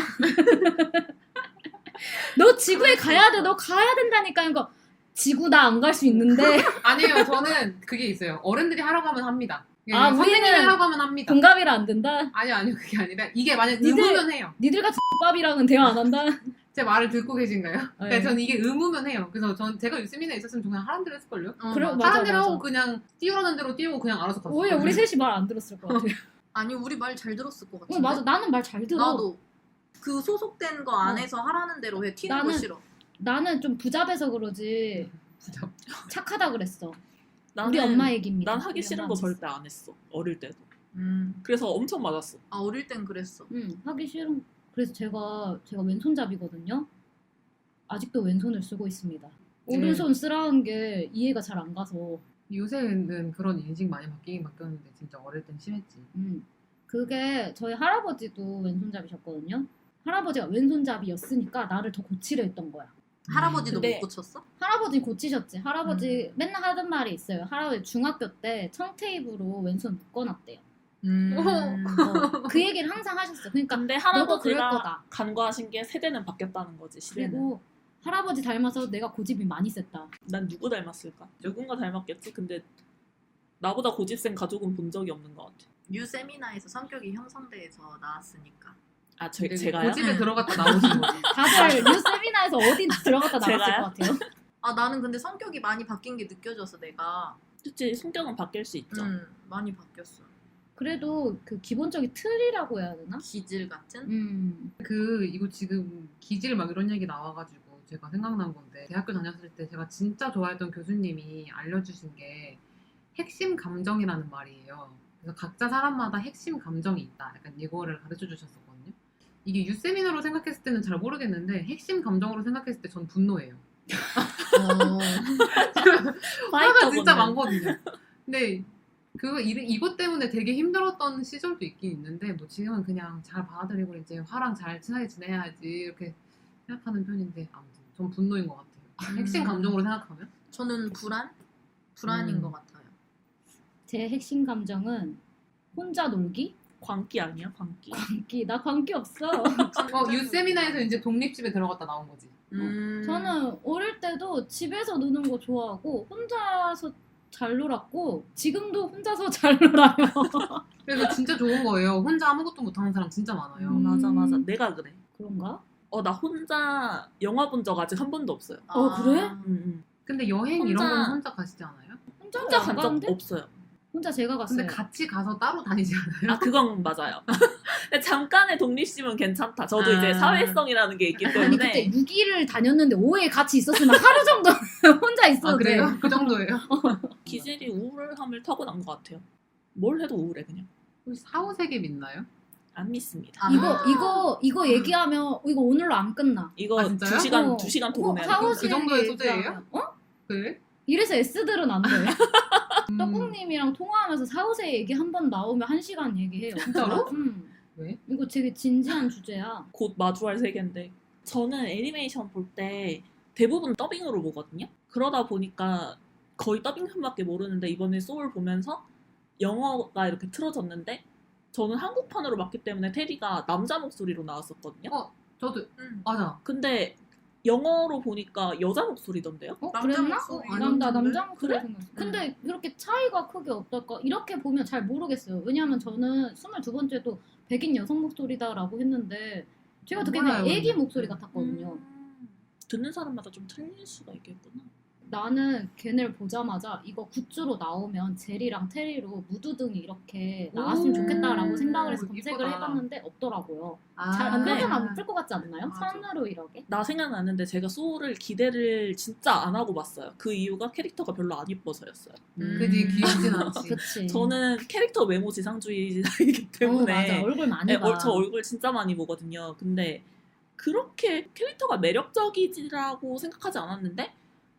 너 지구에 가야 돼, 너 가야 된다니까. 이거 지구 나 안 갈 수 있는데 아니에요. 저는 그게 있어요. 어른들이 하라고 하면 합니다. 아, 선생님이 우리는 하라고 하면 합니다. 동갑이라 안 된다. 아니요. 그게 아니라 이게 만약 니들- 의무면 해요. 니들 같은 X밥이랑은 대화 안 한다. 제 말을 듣고 계신가요? 네. 그러니까 저는 이게 의무면 해요. 그래서 제가 유스민에 있었으면 그냥 하라는 대로 했을걸요? 그래, 맞아. 맞아, 하라는 대로 맞아. 하고 그냥 띄우라는 대로 띄우고 그냥 알아서 갔어. 오히려 우리 셋이 말 안 들었을 것 같아. 아니 우리 말 잘 들었을 것 같은데. 맞아, 나는 말 잘 들어. 나도 그 소속된 거 안에서 하라는 대로 해. 튀는 거 나는- 싫어. 나는 좀 부잡해서 그러지 부잡. 착하다 그랬어. 나는, 우리 엄마 얘기입니다. 난 하기 우리 싫은 엄마 거 안 절대 안 했어. 어릴 때도. 음. 그래서 엄청 맞았어. 아 어릴 땐 그랬어. 하기 싫은. 그래서 제가 왼손잡이거든요. 아직도 왼손을 쓰고 있습니다. 오른손 쓰라는 게 이해가 잘 안 가서. 요새는 그런 인식 많이 바뀌긴 바뀌었는데 진짜 어릴 땐 심했지. 그게 저희 할아버지도 왼손잡이셨거든요. 할아버지가 왼손잡이였으니까 나를 더 고치려 했던 거야. 할아버지도 근데- 못 고쳤어? 할아버지 고치셨지. 할아버지 맨날 하던 말이 있어요. 할아버지 중학교 때 청테이프로 왼손 묶어놨대요. 그 얘기를 항상 하셨어. 그러니까 근데 너도 그럴 할아버지가 거다. 간과하신 게 세대는 바뀌었다는 거지. 시대는. 그리고 할아버지 닮아서 내가 고집이 많이 셌다. 난 누구 닮았을까? 누군가 닮았겠지. 근데 나보다 고집센 가족은 본 적이 없는 것 같아. 유세미나에서 성격이 형성돼서 나왔으니까. 아, 근데 제가요? 고집에 들어갔다 나오신 거지. 다들 뉴 세미나에서 어디 들어갔다 나왔을 제가요? 것 같아요. 아 나는 근데 성격이 많이 바뀐 게 느껴져서 내가 그치, 성격은 바뀔 수 있죠. 많이 바뀌었어. 그래도 그 기본적인 틀이라고 해야 되나? 기질 같은? 이거 지금 기질 막 이런 얘기 나와가지고 제가 생각난 건데 대학교 다녔을 때 제가 진짜 좋아했던 교수님이 알려주신 게 핵심 감정이라는 말이에요. 그래서 각자 사람마다 핵심 감정이 있다. 약간 이거를 가르쳐 주셨었거든요. 이게 유세미나로 생각했을 때는 잘 모르겠는데 핵심 감정으로 생각했을 때 전 분노예요. 화가 진짜 많거든요. 근데 이것 때문에 되게 힘들었던 시절도 있긴 있는데 뭐 지금은 그냥 잘 받아들이고 이제 화랑 잘 친하게 지내야지 이렇게 생각하는 편인데 아무튼 전 분노인 것 같아요. 핵심 감정으로 생각하면 저는 불안인 음. 것 같아요. 제 핵심 감정은 혼자 놀기? 광기 아니야? 광기. 광기. 나 광기 없어. 유세미나에서 이제 독립집에 들어갔다 나온 거지. 저는 어릴 때도 집에서 노는 거 좋아하고 혼자서 잘 놀았고 지금도 혼자서 잘 놀아요. 그래서 진짜 좋은 거예요. 혼자 아무것도 못하는 사람 진짜 많아요. 맞아 맞아. 내가 그래. 그런가? 나 혼자 영화 본 적 아직 한 번도 없어요. 그래? 근데 여행 이런 혼자- 건 혼자 가시지 않아요? 혼자 간 적 가는데? 없어요. 혼자 제가 갔어요. 근데 같이 가서 따로 다니지 않아요? 그건 맞아요. 근데 잠깐의 독립심은 괜찮다. 저도 이제 아. 사회성이라는 게 있기 아니 때문에. 그때 6일을 다녔는데 5일 같이 있었으면 하루 정도 혼자 있어도 돼. 그래요? 그 정도예요? 기질이 우울함을 타고난 것 같아요. 뭘 해도 우울해 그냥. 혹시 사후세계 믿나요? 안 믿습니다. 이거 얘기하면 이거 오늘로 안 끝나. 이거 아, 진짜요? 2시간 2시간 토론해야 돼. 그 정도의 소재예요? 그래? 이래서 S들은 안 돼. 떡국님이랑 통화하면서 사후세 얘기 한 번 나오면 1시간 얘기해요. 진짜로? 왜? 이거 되게 진지한 주제야. 곧 마주할 세계인데. 저는 애니메이션 볼 때 대부분 더빙으로 보거든요. 그러다 보니까 거의 더빙편밖에 모르는데 이번에 소울 보면서 영어가 이렇게 틀어졌는데 저는 한국판으로 봤기 때문에 테리가 남자 목소리로 나왔었거든요. 저도 맞아. 근데 영어로 보니까 여자 목소리던데요? 남자 그랬나? 목소리 나 아닌데? 남자 목소리 그래? 생각했어. 근데 그렇게 차이가 크게 없달까? 이렇게 보면 잘 모르겠어요. 왜냐하면 저는 22번째도 백인 여성 목소리다라고 했는데 제가 듣기에는 몰라요, 애기 근데. 목소리 같았거든요. 듣는 사람마다 좀 틀릴 수가 있겠구나. 나는 걔네를 보자마자 이거 굿즈로 나오면 제리랑 테리로 무드등이 이렇게 나왔으면 오, 좋겠다라고 생각을 해서 검색을 이쁘다. 해봤는데 없더라고요. 아, 잘 근데- 표정 안 예쁠 것 같지 않나요? 맞아. 선으로 이렇게? 나 생각나는데 제가 소울을 기대를 진짜 안 하고 봤어요. 그 이유가 캐릭터가 별로 안 이뻐서였어요. 그지 귀엽진 않지. 그치. 저는 캐릭터 외모 지상주의이기 때문에 맞아. 얼굴 많이 네, 봐. 저 얼굴 진짜 많이 보거든요. 근데 그렇게 캐릭터가 매력적이라고 생각하지 않았는데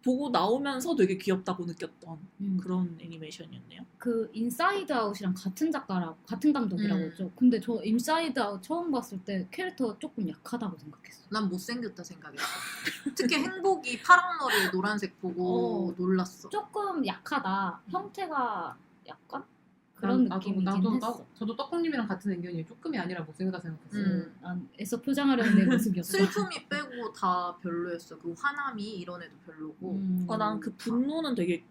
보고 나오면서 되게 귀엽다고 느꼈던 그런 애니메이션이었네요. 그 인사이드 아웃이랑 같은 작가라고 같은 감독이라고 했죠. 근데 저 인사이드 아웃 처음 봤을 때 캐릭터 조금 약하다고 생각했어. 난 못생겼다 생각했어. 특히 행복이 파란 머리에 노란색 보고 놀랐어. 조금 약하다. 형태가 약간 그런 느낌이긴 했어. 저도 떡국님이랑 같은 의견이에요. 조금이 아니라 못생겼다 생각했어요. 난 애써 포장하려는 내 모습이었어. 슬픔이 빼고 다 별로였어. 그 화남이 이런 애도 별로고. 난 그 분노는 되게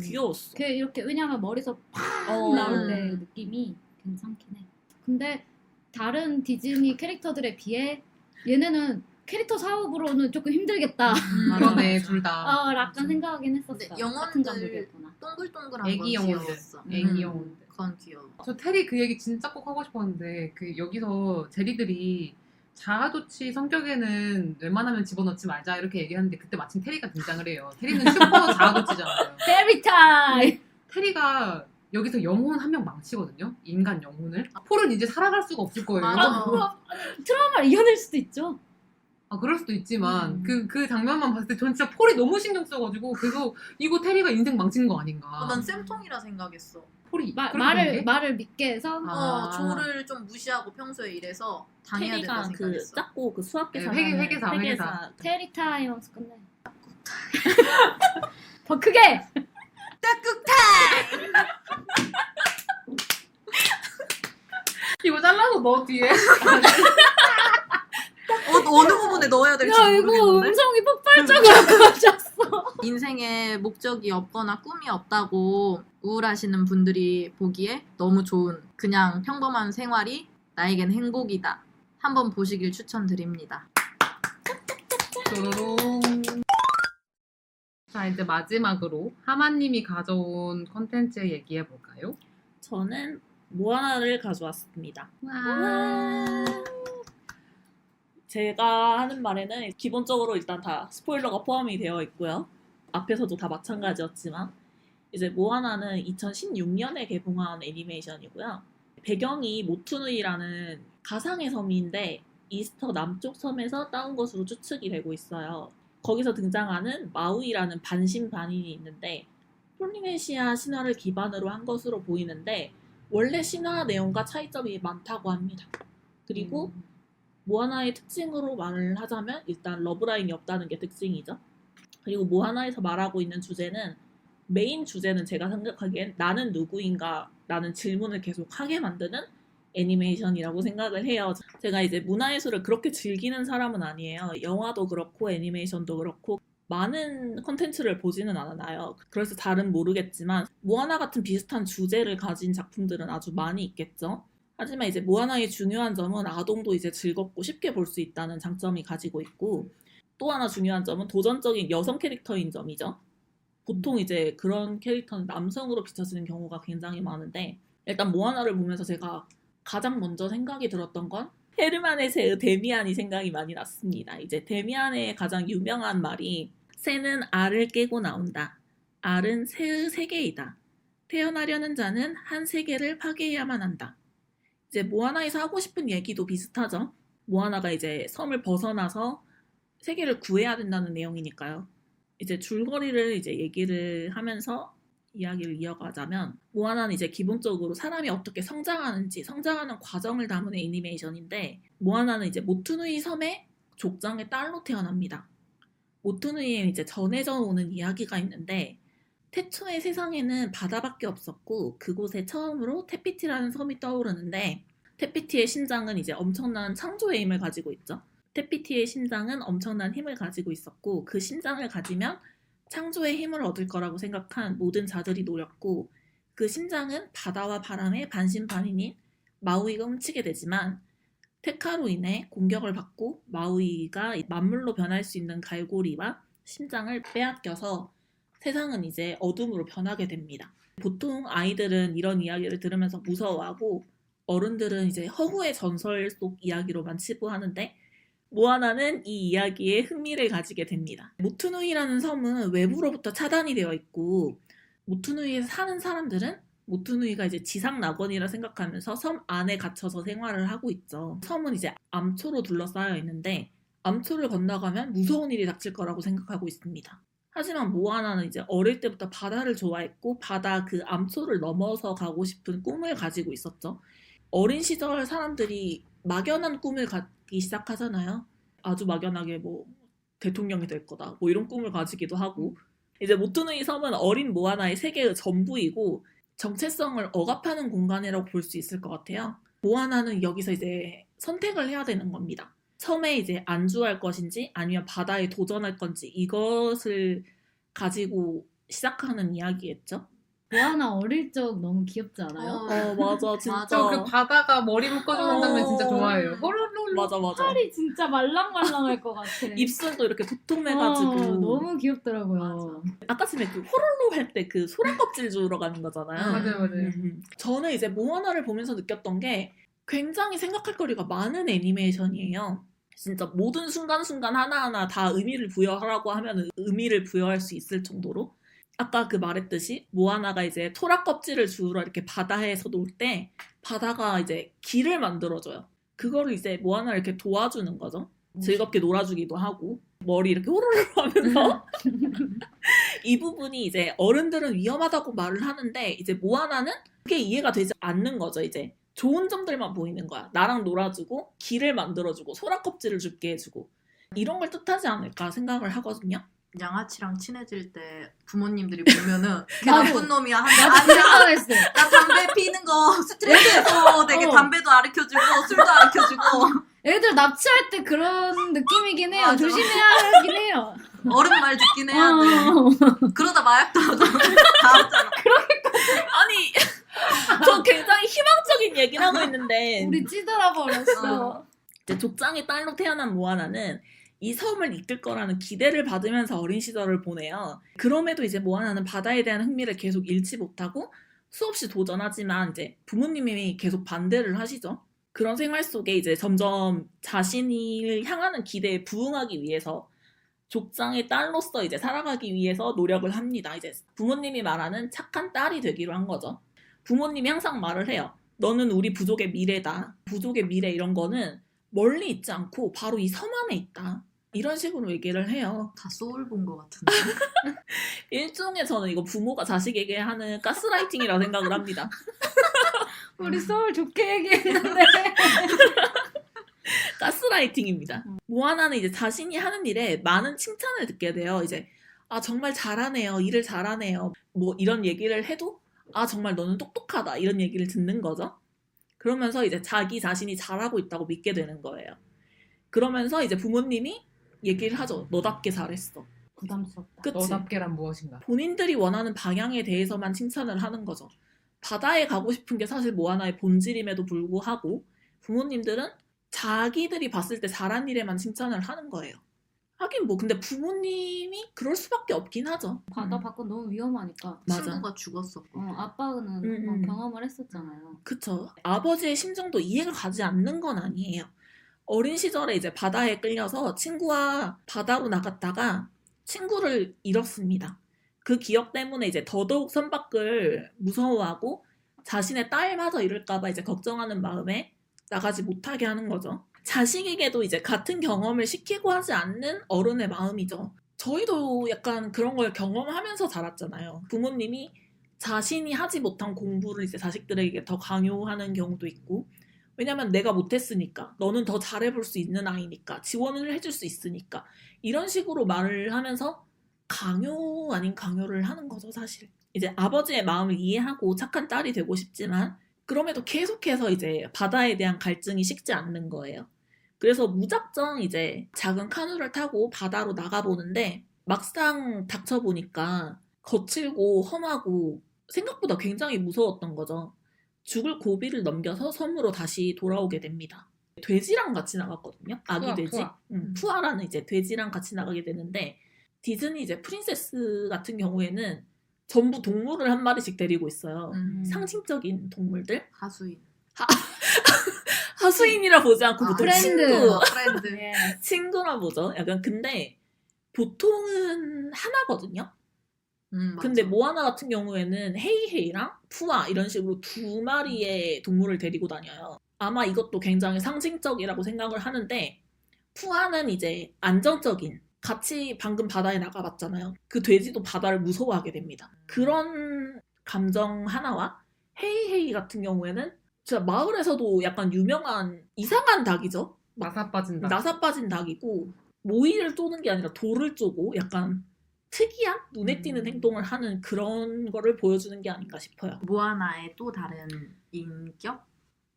귀여웠어. 걔 이렇게 왜냐면 머리에서 팍 나올 때 느낌이 괜찮긴 해. 근데 다른 디즈니 캐릭터들에 비해 얘네는 캐릭터 사업으로는 조금 힘들겠다. 그러네 둘 다. 약간 생각하긴 했었어. 근데 같은 영혼들 감독이었구나. 동글동글한 애기 건 영혼들. 귀여웠어. 애기 영혼들. 그건 귀여워. 저 테리 그 얘기 진짜 꼭 하고 싶었는데 그 여기서 제리들이 자아도취 성격에는 웬만하면 집어넣지 말자 이렇게 얘기하는데 그때 마침 테리가 등장을 해요. 테리는 슈퍼 자아도취잖아요. 페리 타임. 테리가 여기서 영혼 한 명 망치거든요. 인간 영혼을. 폴은 이제 살아갈 수가 없을 거예요. 맞아. 트라우마를 이겨낼 수도 있죠. 그럴 수도 있지만 그 장면만 봤을 때 전 진짜 폴이 너무 신경 써가지고 계속 이거 테리가 인생 망치는 거 아닌가. 난 쌤통이라 생각했어. 폴이 그렇게 된 게? 말을 믿게 해서 조를 좀 무시하고 평소에 이래서 당해야 된다 테리가 그 생각했어. 작고 그 수학 계산 회계사. 테리 타임 하면서 끝내. 더 크게. 이거 잘라서 넣어 뒤에. 어느 부분에 넣어야 될지 야 이거 모르겠는데. 음성이 폭발적으로 커졌어. 인생에 목적이 없거나 꿈이 없다고 우울하시는 분들이 보기에 너무 좋은 그냥 평범한 생활이 나에겐 행복이다. 한번 보시길 추천드립니다. 쪼로롱. 자 이제 마지막으로 하마님이 가져온 컨텐츠 얘기해 볼까요? 저는 모아나를 가져왔습니다. 제가 하는 말에는 기본적으로 일단 다 스포일러가 포함이 되어 있고요. 앞에서도 다 마찬가지였지만 이제 모아나는 2016년에 개봉한 애니메이션이고요. 배경이 모투누이라는 가상의 섬인데 이스터 남쪽 섬에서 따온 것으로 추측이 되고 있어요. 거기서 등장하는 마우이라는 반신반인이 있는데 폴리네시아 신화를 기반으로 한 것으로 보이는데 원래 신화 내용과 차이점이 많다고 합니다. 그리고 모아나의 특징으로 말을 하자면 일단 러브라인이 없다는 게 특징이죠. 그리고 모아나에서 말하고 있는 주제는 메인 주제는 제가 생각하기엔 나는 누구인가 라는 질문을 계속 하게 만드는 애니메이션이라고 생각을 해요. 제가 이제 문화예술을 그렇게 즐기는 사람은 아니에요. 영화도 그렇고 애니메이션도 그렇고 많은 컨텐츠를 보지는 않아요. 그래서 잘은 모르겠지만 모아나 같은 비슷한 주제를 가진 작품들은 아주 많이 있겠죠. 하지만 이제 모아나의 중요한 점은 아동도 이제 즐겁고 쉽게 볼 수 있다는 장점이 가지고 있고 또 하나 중요한 점은 도전적인 여성 캐릭터인 점이죠. 보통 이제 그런 캐릭터는 남성으로 비춰지는 경우가 굉장히 많은데 일단 모아나를 보면서 제가 가장 먼저 생각이 들었던 건 헤르만 헤세의 데미안이 생각이 많이 났습니다. 이제 데미안의 가장 유명한 말이 새는 알을 깨고 나온다. 알은 새의 세계이다. 태어나려는 자는 한 세계를 파괴해야만 한다. 이제 모아나에서 하고 싶은 얘기도 비슷하죠. 모아나가 이제 섬을 벗어나서 세계를 구해야 된다는 내용이니까요. 이제 줄거리를 이제 얘기를 하면서 이야기를 이어가자면 모아나는 이제 기본적으로 사람이 어떻게 성장하는지 성장하는 과정을 담은 애니메이션인데 모아나는 이제 모투누이 섬의 족장의 딸로 태어납니다. 모투누이에 이제 전해져 오는 이야기가 있는데 태초의 세상에는 바다밖에 없었고 그곳에 처음으로 테피티라는 섬이 떠오르는데 테피티의 심장은 이제 엄청난 창조의 힘을 가지고 있죠. 테피티의 심장은 엄청난 힘을 가지고 있었고 그 심장을 가지면 창조의 힘을 얻을 거라고 생각한 모든 자들이 노렸고 그 심장은 바다와 바람의 반신반인인 마우이가 훔치게 되지만 테카로 인해 공격을 받고 마우이가 만물로 변할 수 있는 갈고리와 심장을 빼앗겨서 세상은 이제 어둠으로 변하게 됩니다. 보통 아이들은 이런 이야기를 들으면서 무서워하고 어른들은 이제 허구의 전설 속 이야기로만 치부하는데 모아나는 이 이야기에 흥미를 가지게 됩니다. 모투누이라는 섬은 외부로부터 차단이 되어 있고 모투누이에 사는 사람들은 모투누이가 이제 지상 낙원이라 생각하면서 섬 안에 갇혀서 생활을 하고 있죠. 섬은 이제 암초로 둘러싸여 있는데 암초를 건너가면 무서운 일이 닥칠 거라고 생각하고 있습니다. 하지만 모아나는 이제 어릴 때부터 바다를 좋아했고 바다 그 암초를 넘어서 가고 싶은 꿈을 가지고 있었죠. 어린 시절 사람들이 막연한 꿈을 갖기 시작하잖아요. 아주 막연하게 뭐 대통령이 될 거다 뭐 이런 꿈을 가지기도 하고 이제 모투누이 섬은 어린 모아나의 세계의 전부이고 정체성을 억압하는 공간이라고 볼 수 있을 것 같아요. 모아나는 여기서 이제 선택을 해야 되는 겁니다. 섬에 이제 안주할 것인지 아니면 바다에 도전할 건지 이것을 가지고 시작하는 이야기겠죠. 모아나 어릴 적 너무 귀엽지 않아요? 맞아 진짜. 저 그 바다가 머리 묶어주는 장면 진짜 좋아해요. 호롤롤. 맞아. 팔이 진짜 말랑말랑할 것 같아. 입술도 이렇게 도톰해가지고 너무 귀엽더라고요. 아까 전에 그 호롤로 할 때 그 소라 껍질 주우러 가는 거잖아요. 맞아요. 저는 이제 모아나를 보면서 느꼈던 게 굉장히 생각할 거리가 많은 애니메이션이에요. 진짜 모든 순간순간 하나하나 다 의미를 부여하라고 하면 의미를 부여할 수 있을 정도로 아까 그 말했듯이 모아나가 이제 토라 껍질을 주우러 이렇게 바다에서 놀 때 바다가 이제 길을 만들어줘요. 그거를 이제 모아나를 이렇게 도와주는 거죠. 즐겁게 놀아주기도 하고 머리 이렇게 호로로 하면서 이 부분이 이제 어른들은 위험하다고 말을 하는데 이제 모아나는 그게 이해가 되지 않는 거죠. 이제 좋은 점들만 보이는 거야. 나랑 놀아주고 길을 만들어주고 소라 껍질을 줍게 해주고 이런 걸 뜻하지 않을까 생각을 하거든요. 양아치랑 친해질 때 부모님들이 보면은 걔 나도. 나쁜 놈이야 나도 하는데 아니야 생각했어. 나 담배 피는 거 스트레스에서 되게 담배도 가르쳐주고 술도 가르쳐주고 애들 납치할 때 그런 느낌이긴 해요. 맞아. 조심해야 하긴 해요. 어른 말 듣긴 해야 돼 그러다 마약도 하고 다 하잖아 아니 저 굉장히 희망적인 얘기를 하고 있는데 우리 찌들어 버렸어. 이제 족장의 딸로 태어난 모아나는 이 섬을 이끌 거라는 기대를 받으면서 어린 시절을 보내요. 그럼에도 이제 모아나는 바다에 대한 흥미를 계속 잃지 못하고 수없이 도전하지만 이제 부모님이 계속 반대를 하시죠. 그런 생활 속에 이제 점점 자신이 향하는 기대에 부응하기 위해서 족장의 딸로서 이제 살아가기 위해서 노력을 합니다. 이제 부모님이 말하는 착한 딸이 되기로 한 거죠. 부모님이 항상 말을 해요. 너는 우리 부족의 미래다. 부족의 미래 이런 거는 멀리 있지 않고 바로 이 섬 안에 있다. 이런 식으로 얘기를 해요. 다 소울 본 것 같은데. 일종의 저는 이거 부모가 자식에게 하는 가스라이팅이라고 생각을 합니다. 우리 서울 좋게 얘기했는데. 가스라이팅입니다. 모아나는 이제 자신이 하는 일에 많은 칭찬을 듣게 돼요. 이제 아 정말 잘하네요. 일을 잘하네요. 뭐 이런 얘기를 해도 아 정말 너는 똑똑하다. 이런 얘기를 듣는 거죠. 그러면서 이제 자기 자신이 잘하고 있다고 믿게 되는 거예요. 그러면서 이제 부모님이 얘기를 하죠. 너답게 잘했어. 부담스럽다. 그치? 너답게란 무엇인가? 본인들이 원하는 방향에 대해서만 칭찬을 하는 거죠. 바다에 가고 싶은 게 사실 모아나의 본질임에도 불구하고 부모님들은 자기들이 봤을 때 잘한 일에만 칭찬을 하는 거예요. 하긴 뭐 근데 부모님이 그럴 수밖에 없긴 하죠. 바다 밖은 너무 위험하니까. 맞아. 친구가 죽었었고. 아빠는 한번 경험을 했었잖아요. 그쵸. 아버지의 심정도 이해가 가지 않는 건 아니에요. 어린 시절에 이제 바다에 끌려서 친구와 바다로 나갔다가 친구를 잃었습니다. 그 기억 때문에 이제 더더욱 선밖을 무서워하고 자신의 딸마저 잃을까봐 이제 걱정하는 마음에 나가지 못하게 하는 거죠. 자식에게도 이제 같은 경험을 시키고 하지 않는 어른의 마음이죠. 저희도 약간 그런 걸 경험하면서 자랐잖아요. 부모님이 자신이 하지 못한 공부를 이제 자식들에게 더 강요하는 경우도 있고, 왜냐면 내가 못했으니까, 너는 더 잘해볼 수 있는 아이니까, 지원을 해줄 수 있으니까, 이런 식으로 말을 하면서 강요 아닌 강요를 하는 거죠, 사실. 이제 아버지의 마음을 이해하고 착한 딸이 되고 싶지만, 그럼에도 계속해서 이제 바다에 대한 갈증이 식지 않는 거예요. 그래서 무작정 이제 작은 카누를 타고 바다로 나가보는데, 막상 닥쳐보니까 거칠고 험하고 생각보다 굉장히 무서웠던 거죠. 죽을 고비를 넘겨서 섬으로 다시 돌아오게 됩니다. 돼지랑 같이 나갔거든요. 아기 푸아, 돼지. 푸아. 푸아라는 이제 돼지랑 같이 나가게 되는데, 디즈니 이제 프린세스 같은 경우에는 전부 동물을 한 마리씩 데리고 있어요. 상징적인 동물들. 하수인. 하수인이라 보지 않고 아, 보통 프렌드. 친구. 프렌드. 예. 친구라 보죠. 약간 근데 보통은 하나거든요. 근데 맞아. 모아나 같은 경우에는 헤이헤이랑 푸아 이런 식으로 두 마리의 동물을 데리고 다녀요. 아마 이것도 굉장히 상징적이라고 생각을 하는데, 푸아는 이제 안정적인, 같이 방금 바다에 나가봤잖아요. 그 돼지도 바다를 무서워하게 됩니다. 그런 감정 하나와 헤이헤이 같은 경우에는 진짜 마을에서도 약간 유명한 이상한 닭이죠. 나사 빠진다. 나사 빠진 닭이고, 모이를 쪼는 게 아니라 돌을 쪼고 약간 특이한 눈에 띄는 행동을 하는 그런 거를 보여주는 게 아닌가 싶어요. 모아나의 또 다른 인격?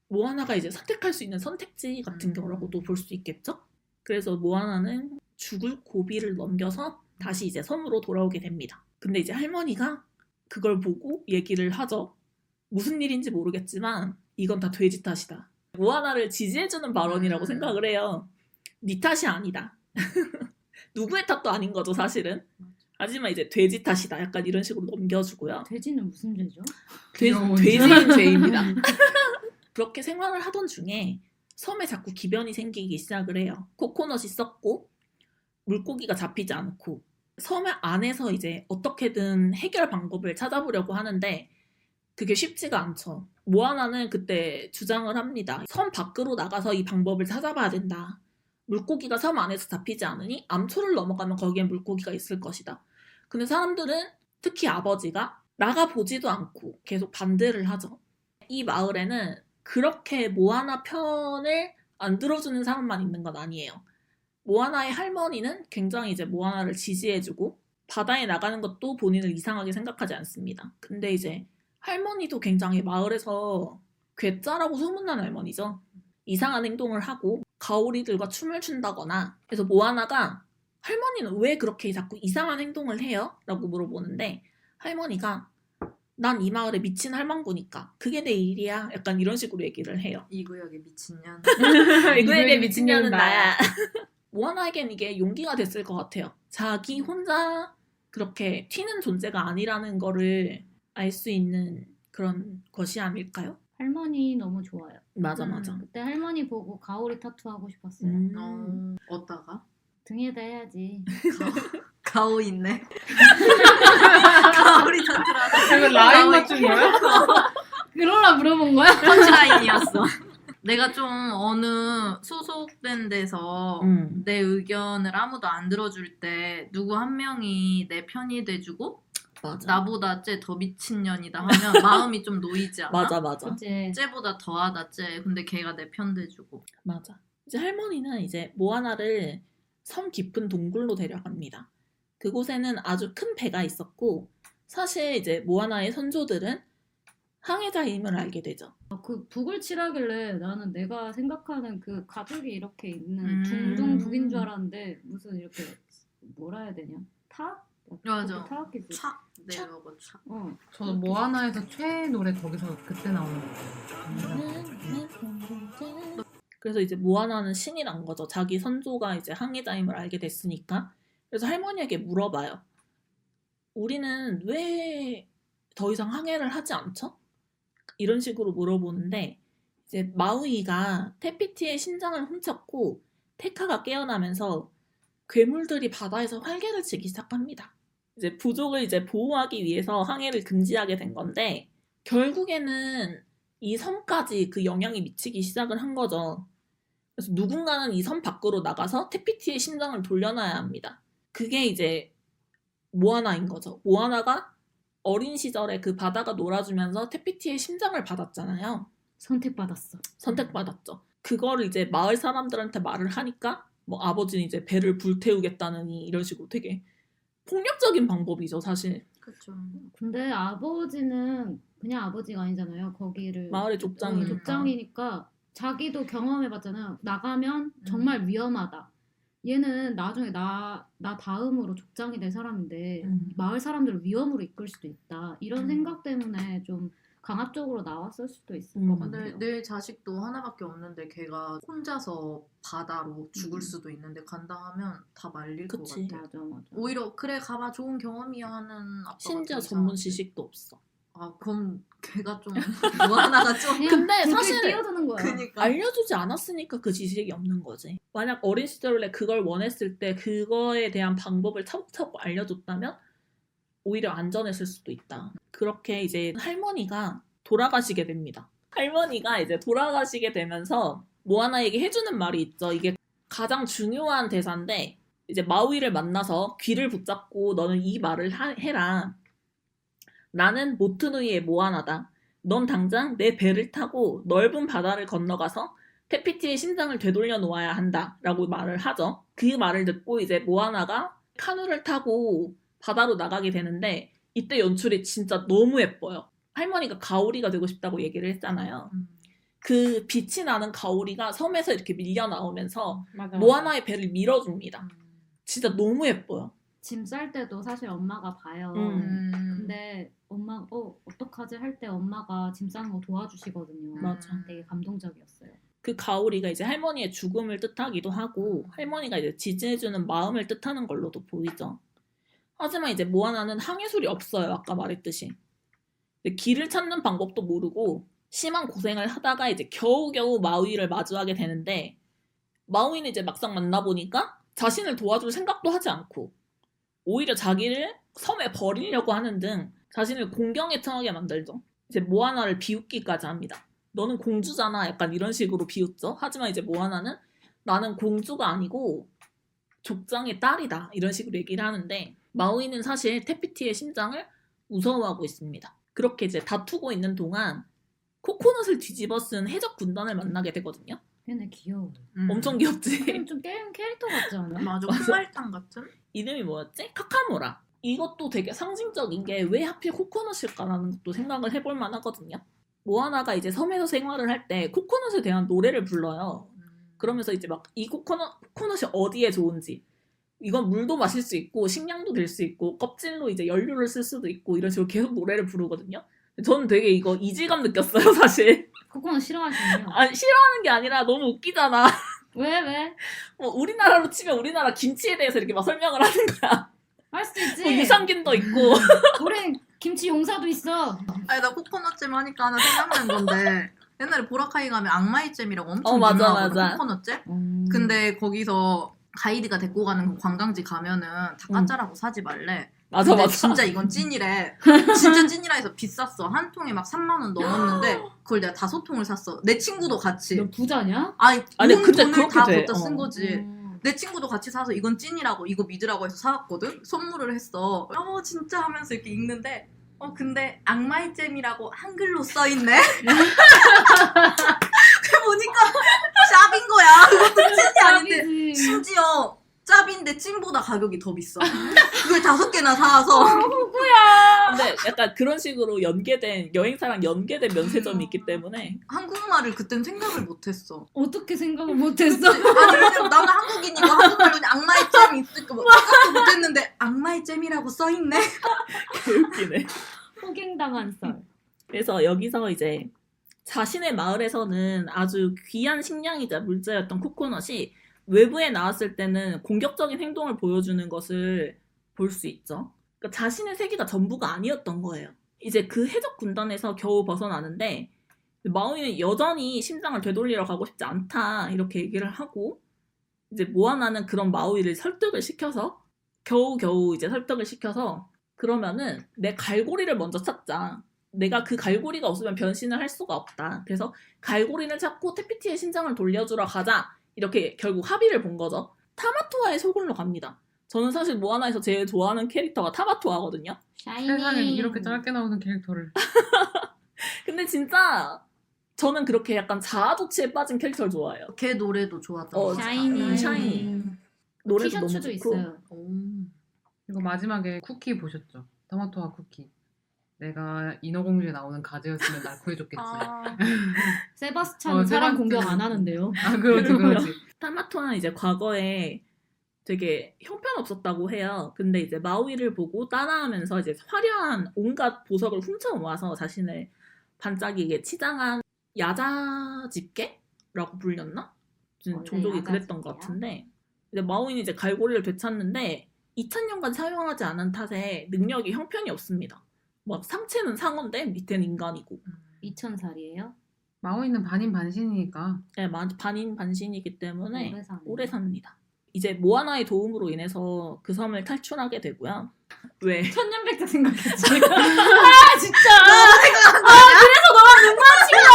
모아나가 이제 선택할 수 있는 선택지 같은 거라고도 볼 수 있겠죠? 그래서 모아나는 죽을 고비를 넘겨서 다시 이제 섬으로 돌아오게 됩니다. 근데 이제 할머니가 그걸 보고 얘기를 하죠. 무슨 일인지 모르겠지만 이건 다 돼지 탓이다. 모아나를 지지해주는 발언이라고 생각을 해요. 네 탓이 아니다. 누구의 탓도 아닌 거죠, 사실은. 하지만 이제 돼지 탓이다. 약간 이런 식으로 넘겨주고요. 돼지는 무슨 죄죠? 귀여운 돼지인 죄입니다. 그렇게 생활을 하던 중에 섬에 자꾸 기변이 생기기 시작을 해요. 코코넛이 썩고 물고기가 잡히지 않고, 섬 안에서 이제 어떻게든 해결 방법을 찾아보려고 하는데 그게 쉽지가 않죠. 모아나는 그때 주장을 합니다. 섬 밖으로 나가서 이 방법을 찾아봐야 된다. 물고기가 섬 안에서 잡히지 않으니 암초를 넘어가면 거기에 물고기가 있을 것이다. 근데 사람들은, 특히 아버지가 나가보지도 않고 계속 반대를 하죠. 이 마을에는 그렇게 모아나 편을 안 들어주는 사람만 있는 건 아니에요. 모아나의 할머니는 굉장히 이제 모아나를 지지해주고 바다에 나가는 것도 본인을 이상하게 생각하지 않습니다. 근데 이제 할머니도 굉장히 마을에서 괴짜라고 소문난 할머니죠. 이상한 행동을 하고 가오리들과 춤을 춘다거나. 그래서 모아나가 할머니는 왜 그렇게 자꾸 이상한 행동을 해요? 라고 물어보는데 할머니가 난 이 마을에 미친 할망구니까 그게 내 일이야. 약간 이런 식으로 얘기를 해요. 이 구역의 미친년. 이거에게 미친년은 나야. 모아나에겐 이게 용기가 됐을 것 같아요. 자기 혼자 그렇게 튀는 존재가 아니라는 거를 알 수 있는 그런 것이 아닐까요? 할머니 너무 좋아요. 맞아. 그때 할머니 보고 가오리 타투 하고 싶었어요. 어디다가? 등에다 해야지. 가오 있네. 가오리 전투라서. 이거 라인 맞춘 거야? 그러라 물어본 거야? 펀치라인이었어. 내가 좀 어느 소속된 데서 내 의견을 아무도 안 들어줄 때 누구 한 명이 내 편이 돼주고 맞아. 나보다 쟤 더 미친년이다 하면 마음이 좀 놓이지 않아? 맞아. 그치. 쟤보다 더하다 쟤. 근데 걔가 내 편 돼주고. 맞아. 이제 할머니는 이제 모아나를 섬 깊은 동굴로 데려갑니다. 그곳에는 아주 큰 배가 있었고 사실 이제 모아나의 선조들은 항해자의 힘을 알게 되죠. 그 북을 칠하길래 나는 내가 생각하는 그 가죽이 이렇게 있는 둥둥 북인 줄 알았는데 무슨 이렇게 뭐라 해야 되냐? 타? 맞아. 타악기지. 촥 내려오고 촥. 저도 모아나에서 최애 노래 거기서 그때 나오는 거예요. 그래서 이제 모아나는 신이 난 거죠. 자기 선조가 이제 항해자임을 알게 됐으니까. 그래서 할머니에게 물어봐요. 우리는 왜 더 이상 항해를 하지 않죠? 이런 식으로 물어보는데 이제 마우이가 테피티의 심장을 훔쳤고 테카가 깨어나면서 괴물들이 바다에서 활개를 치기 시작합니다. 이제 부족을 이제 보호하기 위해서 항해를 금지하게 된 건데 결국에는 이 섬까지 그 영향이 미치기 시작을 한 거죠. 그래서 누군가는 이 섬 밖으로 나가서 테피티의 심장을 돌려놔야 합니다. 그게 이제 모아나인 거죠. 모아나가 어린 시절에 그 바다가 놀아주면서 테피티의 심장을 받았잖아요. 선택받았죠. 그거를 이제 마을 사람들한테 말을 하니까 뭐 아버지는 이제 배를 불태우겠다느니 이런 식으로 되게 폭력적인 방법이죠, 사실. 그쵸. 근데 아버지는 그냥 아버지가 아니잖아요. 거기를 마을의 족장이니까. 족장이니까 자기도 경험해봤잖아요. 나가면 정말 위험하다. 얘는 나중에 나 다음으로 족장이 될 사람인데 마을 사람들을 위험으로 이끌 수도 있다. 이런 생각 때문에 좀 강압적으로 나왔을 수도 있을 것 근데 같아요. 내 자식도 하나밖에 없는데 걔가 혼자서 바다로 죽을 수도 있는데 간다 하면 다 말릴 그치. 것 같아. 맞아. 오히려 그래 가봐 좋은 경험이야 하는 아빠가 심지어 더 전문 이상하지. 지식도 없어. 아 그럼 걔가 좀 모아나가 좀 근데 그게 사실 뛰어드는 거야. 그니까 알려주지 않았으니까 그 지식이 없는 거지. 만약 어린 시절에 그걸 원했을 때 그거에 대한 방법을 차곡차곡 알려줬다면 오히려 안전했을 수도 있다. 그렇게 이제 할머니가 돌아가시게 됩니다. 할머니가 이제 돌아가시게 되면서 모아나에게 해주는 말이 있죠. 이게 가장 중요한 대사인데 이제 마우이를 만나서 귀를 붙잡고 너는 이 말을 해라. 나는 모트누이의 모아나다. 넌 당장 내 배를 타고 넓은 바다를 건너가서 테피티의 심장을 되돌려 놓아야 한다. 라고 말을 하죠. 그 말을 듣고 이제 모아나가 카누를 타고 바다로 나가게 되는데 이때 연출이 진짜 너무 예뻐요. 할머니가 가오리가 되고 싶다고 얘기를 했잖아요. 그 빛이 나는 가오리가 섬에서 이렇게 밀려 나오면서 모아나의 배를 밀어줍니다. 진짜 너무 예뻐요. 짐 쌀 때도 사실 엄마가 봐요. 근데 엄마 어떡하지 할 때 엄마가 짐 싸는 거 도와주시거든요. 맞아. 되게 감동적이었어요. 그 가오리가 이제 할머니의 죽음을 뜻하기도 하고 할머니가 이제 지지해주는 마음을 뜻하는 걸로도 보이죠. 하지만 이제 모아나는 항해술이 없어요. 아까 말했듯이. 근데 길을 찾는 방법도 모르고 심한 고생을 하다가 이제 겨우겨우 마우이를 마주하게 되는데 마우이는 이제 막상 만나보니까 자신을 도와줄 생각도 하지 않고 오히려 자기를 섬에 버리려고 하는 등 자신을 공경에 처하게 만들죠. 이제 모아나를 비웃기까지 합니다. 너는 공주잖아. 약간 이런 식으로 비웃죠. 하지만 이제 모아나는 나는 공주가 아니고 족장의 딸이다. 이런 식으로 얘기를 하는데 마우이는 사실 테피티의 심장을 무서워하고 있습니다. 그렇게 이제 다투고 있는 동안 코코넛을 뒤집어 쓴 해적 군단을 만나게 되거든요. 걔네 귀여워. 엄청 귀엽지? 좀 게임 캐릭터 같지 않아? 맞아 콩알탕 같은? 이름이 뭐였지? 카카무라. 이것도 되게 상징적인 게 왜 하필 코코넛일까라는 것도 생각을 해볼 만하거든요. 모아나가 이제 섬에서 생활을 할 때 코코넛에 대한 노래를 불러요. 그러면서 이제 막 이 코코넛이 어디에 좋은지 이건 물도 마실 수 있고 식량도 될 수 있고 껍질로 이제 연료를 쓸 수도 있고 이런 식으로 계속 노래를 부르거든요. 저는 되게 이거 이질감 느꼈어요, 사실. 코코넛 싫어하시네요. 아니, 싫어하는 게 아니라 너무 웃기잖아. 왜? 뭐 우리나라로 치면 우리나라 김치에 대해서 이렇게 막 설명을 하는 거야. 할 수도 있지. 뭐 유산균도 있고. 우린 김치 용사도 있어. 아니 나 코코넛잼 하니까 하나 생각난 건데 옛날에 보라카이 가면 악마의 잼이라고 엄청 맞아, 유명하거든 맞아. 코코넛잼? 근데 거기서 가이드가 데리고 가는 그 관광지 가면은 다 가짜라고 사지 말래. 맞아 근데 맞아. 진짜 이건 찐이래. 진짜 찐이라 해서 비쌌어. 한 통에 막 3만 원 넘었는데 그걸 내가 5통을 샀어. 내 친구도 같이. 너 부자냐? 아니 아니, 온 근데 돈을 그렇게 다 돼. 걷다 쓴 어. 거지. 내 친구도 같이 사서 이건 찐이라고 이거 믿으라고 해서 사왔거든. 선물을 했어. 진짜 하면서 이렇게 읽는데 근데 악마의 잼이라고 한글로 써있네. 그 보니까 짭인 거야. 그것도 찐이 아닌데 아니지. 심지어 짭인데 찐보다 가격이 더 비싸. 그걸 5개나 사와서 근데 약간 그런 식으로 연계된 여행사랑 연계된 면세점이 있기 때문에 한국말을 그땐 생각을 못했어. 어떻게 생각을 못했어? 아니 왜냐면 나는 한국인이고 한국말로 그냥 악마의 잼이 있을까 뭐 생각도 못했는데 악마의 잼이라고 써있네. 개웃기네. 호갱당한 썰. 그래서 여기서 이제 자신의 마을에서는 아주 귀한 식량이자 물자였던 코코넛이 외부에 나왔을 때는 공격적인 행동을 보여주는 것을 볼 수 있죠. 그러니까 자신의 세계가 전부가 아니었던 거예요. 이제 그 해적 군단에서 겨우 벗어나는데 마우이는 여전히 심장을 되돌리러 가고 싶지 않다 이렇게 얘기를 하고 이제 모아나는 그런 마우이를 설득을 시켜서 겨우겨우 이제 설득을 시켜서 그러면은 내 갈고리를 먼저 찾자. 내가 그 갈고리가 없으면 변신을 할 수가 없다. 그래서 갈고리를 찾고 테피티의 심장을 돌려주러 가자. 이렇게 결국 합의를 본 거죠. 타마토아의 소굴로 갑니다. 저는 사실 모아나에서 제일 좋아하는 캐릭터가 타마토아거든요. 세상에 이렇게 짧게 나오는 캐릭터를. 근데 진짜 저는 그렇게 약간 자아도취에 빠진 캐릭터를 좋아해요. 걔 노래도 좋았던 거 같아. 샤이니. 샤이니. 노래도 너무 티셔츠도 좋고. 있어요. 이거 마지막에 쿠키 보셨죠? 토마토와 쿠키. 내가 인어공주에 나오는 가재였으면 날 구해줬겠지. 세바스찬은 사람 공격 안 하는데요. 그렇지, 그렇지. 타마토는 이제 과거에 되게 형편없었다고 해요. 근데 이제 마우이를 보고 따라하면서 이제 화려한 온갖 보석을 훔쳐 모아서 자신을 반짝이게 치장한 야자집게라고 불렸나? 원래 종족이 그랬던 것 야자집게야? 같은데 이제 마우이는 이제 갈고리를 되찾는데 2000년간 사용하지 않은 탓에 능력이 형편이 없습니다. 막 상체는 상어인데 밑에는 인간이고 2000살이에요? 마오이는 반인 반신이니까. 네, 반인 반신이기 때문에 오래 사네. 오래 삽니다. 이제 모아나의 도움으로 인해서 그 섬을 탈출하게 되고요. 왜? 천년백자 생각했지. 아 진짜. 그래서 너랑 눈 마신 거야.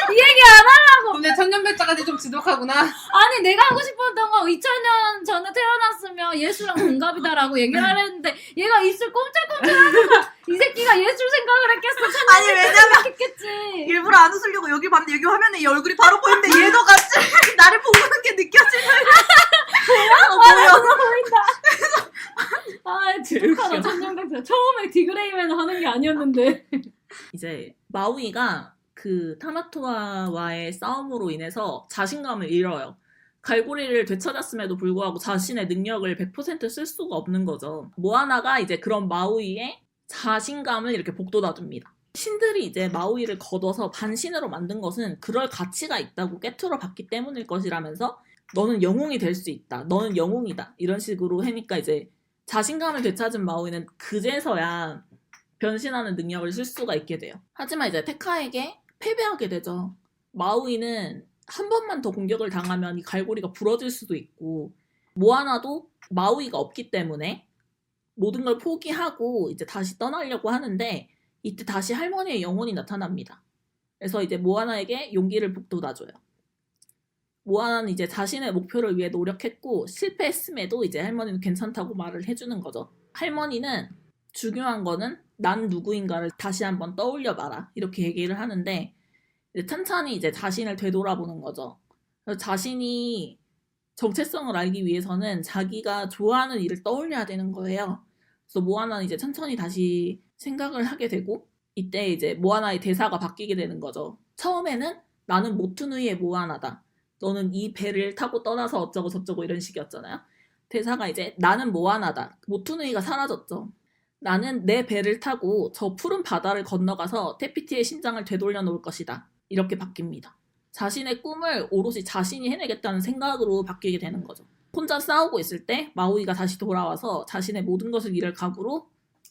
이 얘기 안 하려고. 근데 천년백자까지 좀 지독하구나. 아니 내가 하고 싶었던 거 2000년 전에 태어났으면 예수랑 동갑이다라고 얘기를 하려는데 얘가 입술 꼼짝꼼짝하고 이 새끼가 예술 생각을 했겠어. 아니 왜냐면 했겠지. 일부러 안 웃으려고 여기 봤는데 여기 화면에 이 얼굴이 바로 보이는데 얘도 같이 나를 보는 게 느껴지는 뭐야? 아 지독하다 웃겨. 천년백자. 처음에 디그레이맨 하는 게 아니었는데. 이제 마우이가 그 타마토아와의 싸움으로 인해서 자신감을 잃어요. 갈고리를 되찾았음에도 불구하고 자신의 능력을 100% 쓸 수가 없는 거죠. 모아나가 이제 그런 마우이의 자신감을 이렇게 복돋아줍니다. 신들이 이제 마우이를 걷어서 반신으로 만든 것은 그럴 가치가 있다고 꿰뚫어 봤기 때문일 것이라면서 너는 영웅이 될 수 있다. 너는 영웅이다. 이런 식으로 하니까 이제 자신감을 되찾은 마우이는 그제서야 변신하는 능력을 쓸 수가 있게 돼요. 하지만 이제 테카에게 패배하게 되죠. 마우이는 한 번만 더 공격을 당하면 이 갈고리가 부러질 수도 있고 모아나도 마우이가 없기 때문에 모든 걸 포기하고 이제 다시 떠나려고 하는데 이때 다시 할머니의 영혼이 나타납니다. 그래서 이제 모아나에게 용기를 북돋아줘요. 모아나는 이제 자신의 목표를 위해 노력했고 실패했음에도 이제 할머니는 괜찮다고 말을 해주는 거죠. 할머니는 중요한 거는 난 누구인가를 다시 한번 떠올려봐라 이렇게 얘기를 하는데 이제 천천히 이제 자신을 되돌아보는 거죠. 그래서 자신이 정체성을 알기 위해서는 자기가 좋아하는 일을 떠올려야 되는 거예요. 그래서 모아나는 이제 천천히 다시 생각을 하게 되고 이때 이제 모아나의 대사가 바뀌게 되는 거죠. 처음에는 나는 모투누이의 모아나다. 너는 이 배를 타고 떠나서 어쩌고 저쩌고 이런 식이었잖아요. 대사가 이제 나는 모아나다. 모투누이가 사라졌죠. 나는 내 배를 타고 저 푸른 바다를 건너가서 테피티의 심장을 되돌려 놓을 것이다. 이렇게 바뀝니다. 자신의 꿈을 오롯이 자신이 해내겠다는 생각으로 바뀌게 되는 거죠. 혼자 싸우고 있을 때 마우이가 다시 돌아와서 자신의 모든 것을 잃을 각오로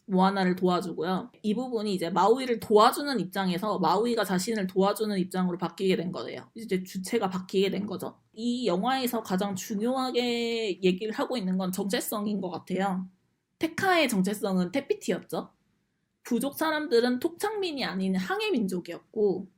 모아나를 도와주고요. 이 부분이 이제 마우이를 도와주는 입장에서 마우이가 자신을 도와주는 입장으로 바뀌게 된 거예요. 이제 주체가 바뀌게 된 거죠. 이 영화에서 가장 중요하게 얘기를 하고 있는 건 정체성인 것 같아요. 테카의 정체성은 테피티였죠. 부족 사람들은 톡창민이 아닌 항해 민족이었고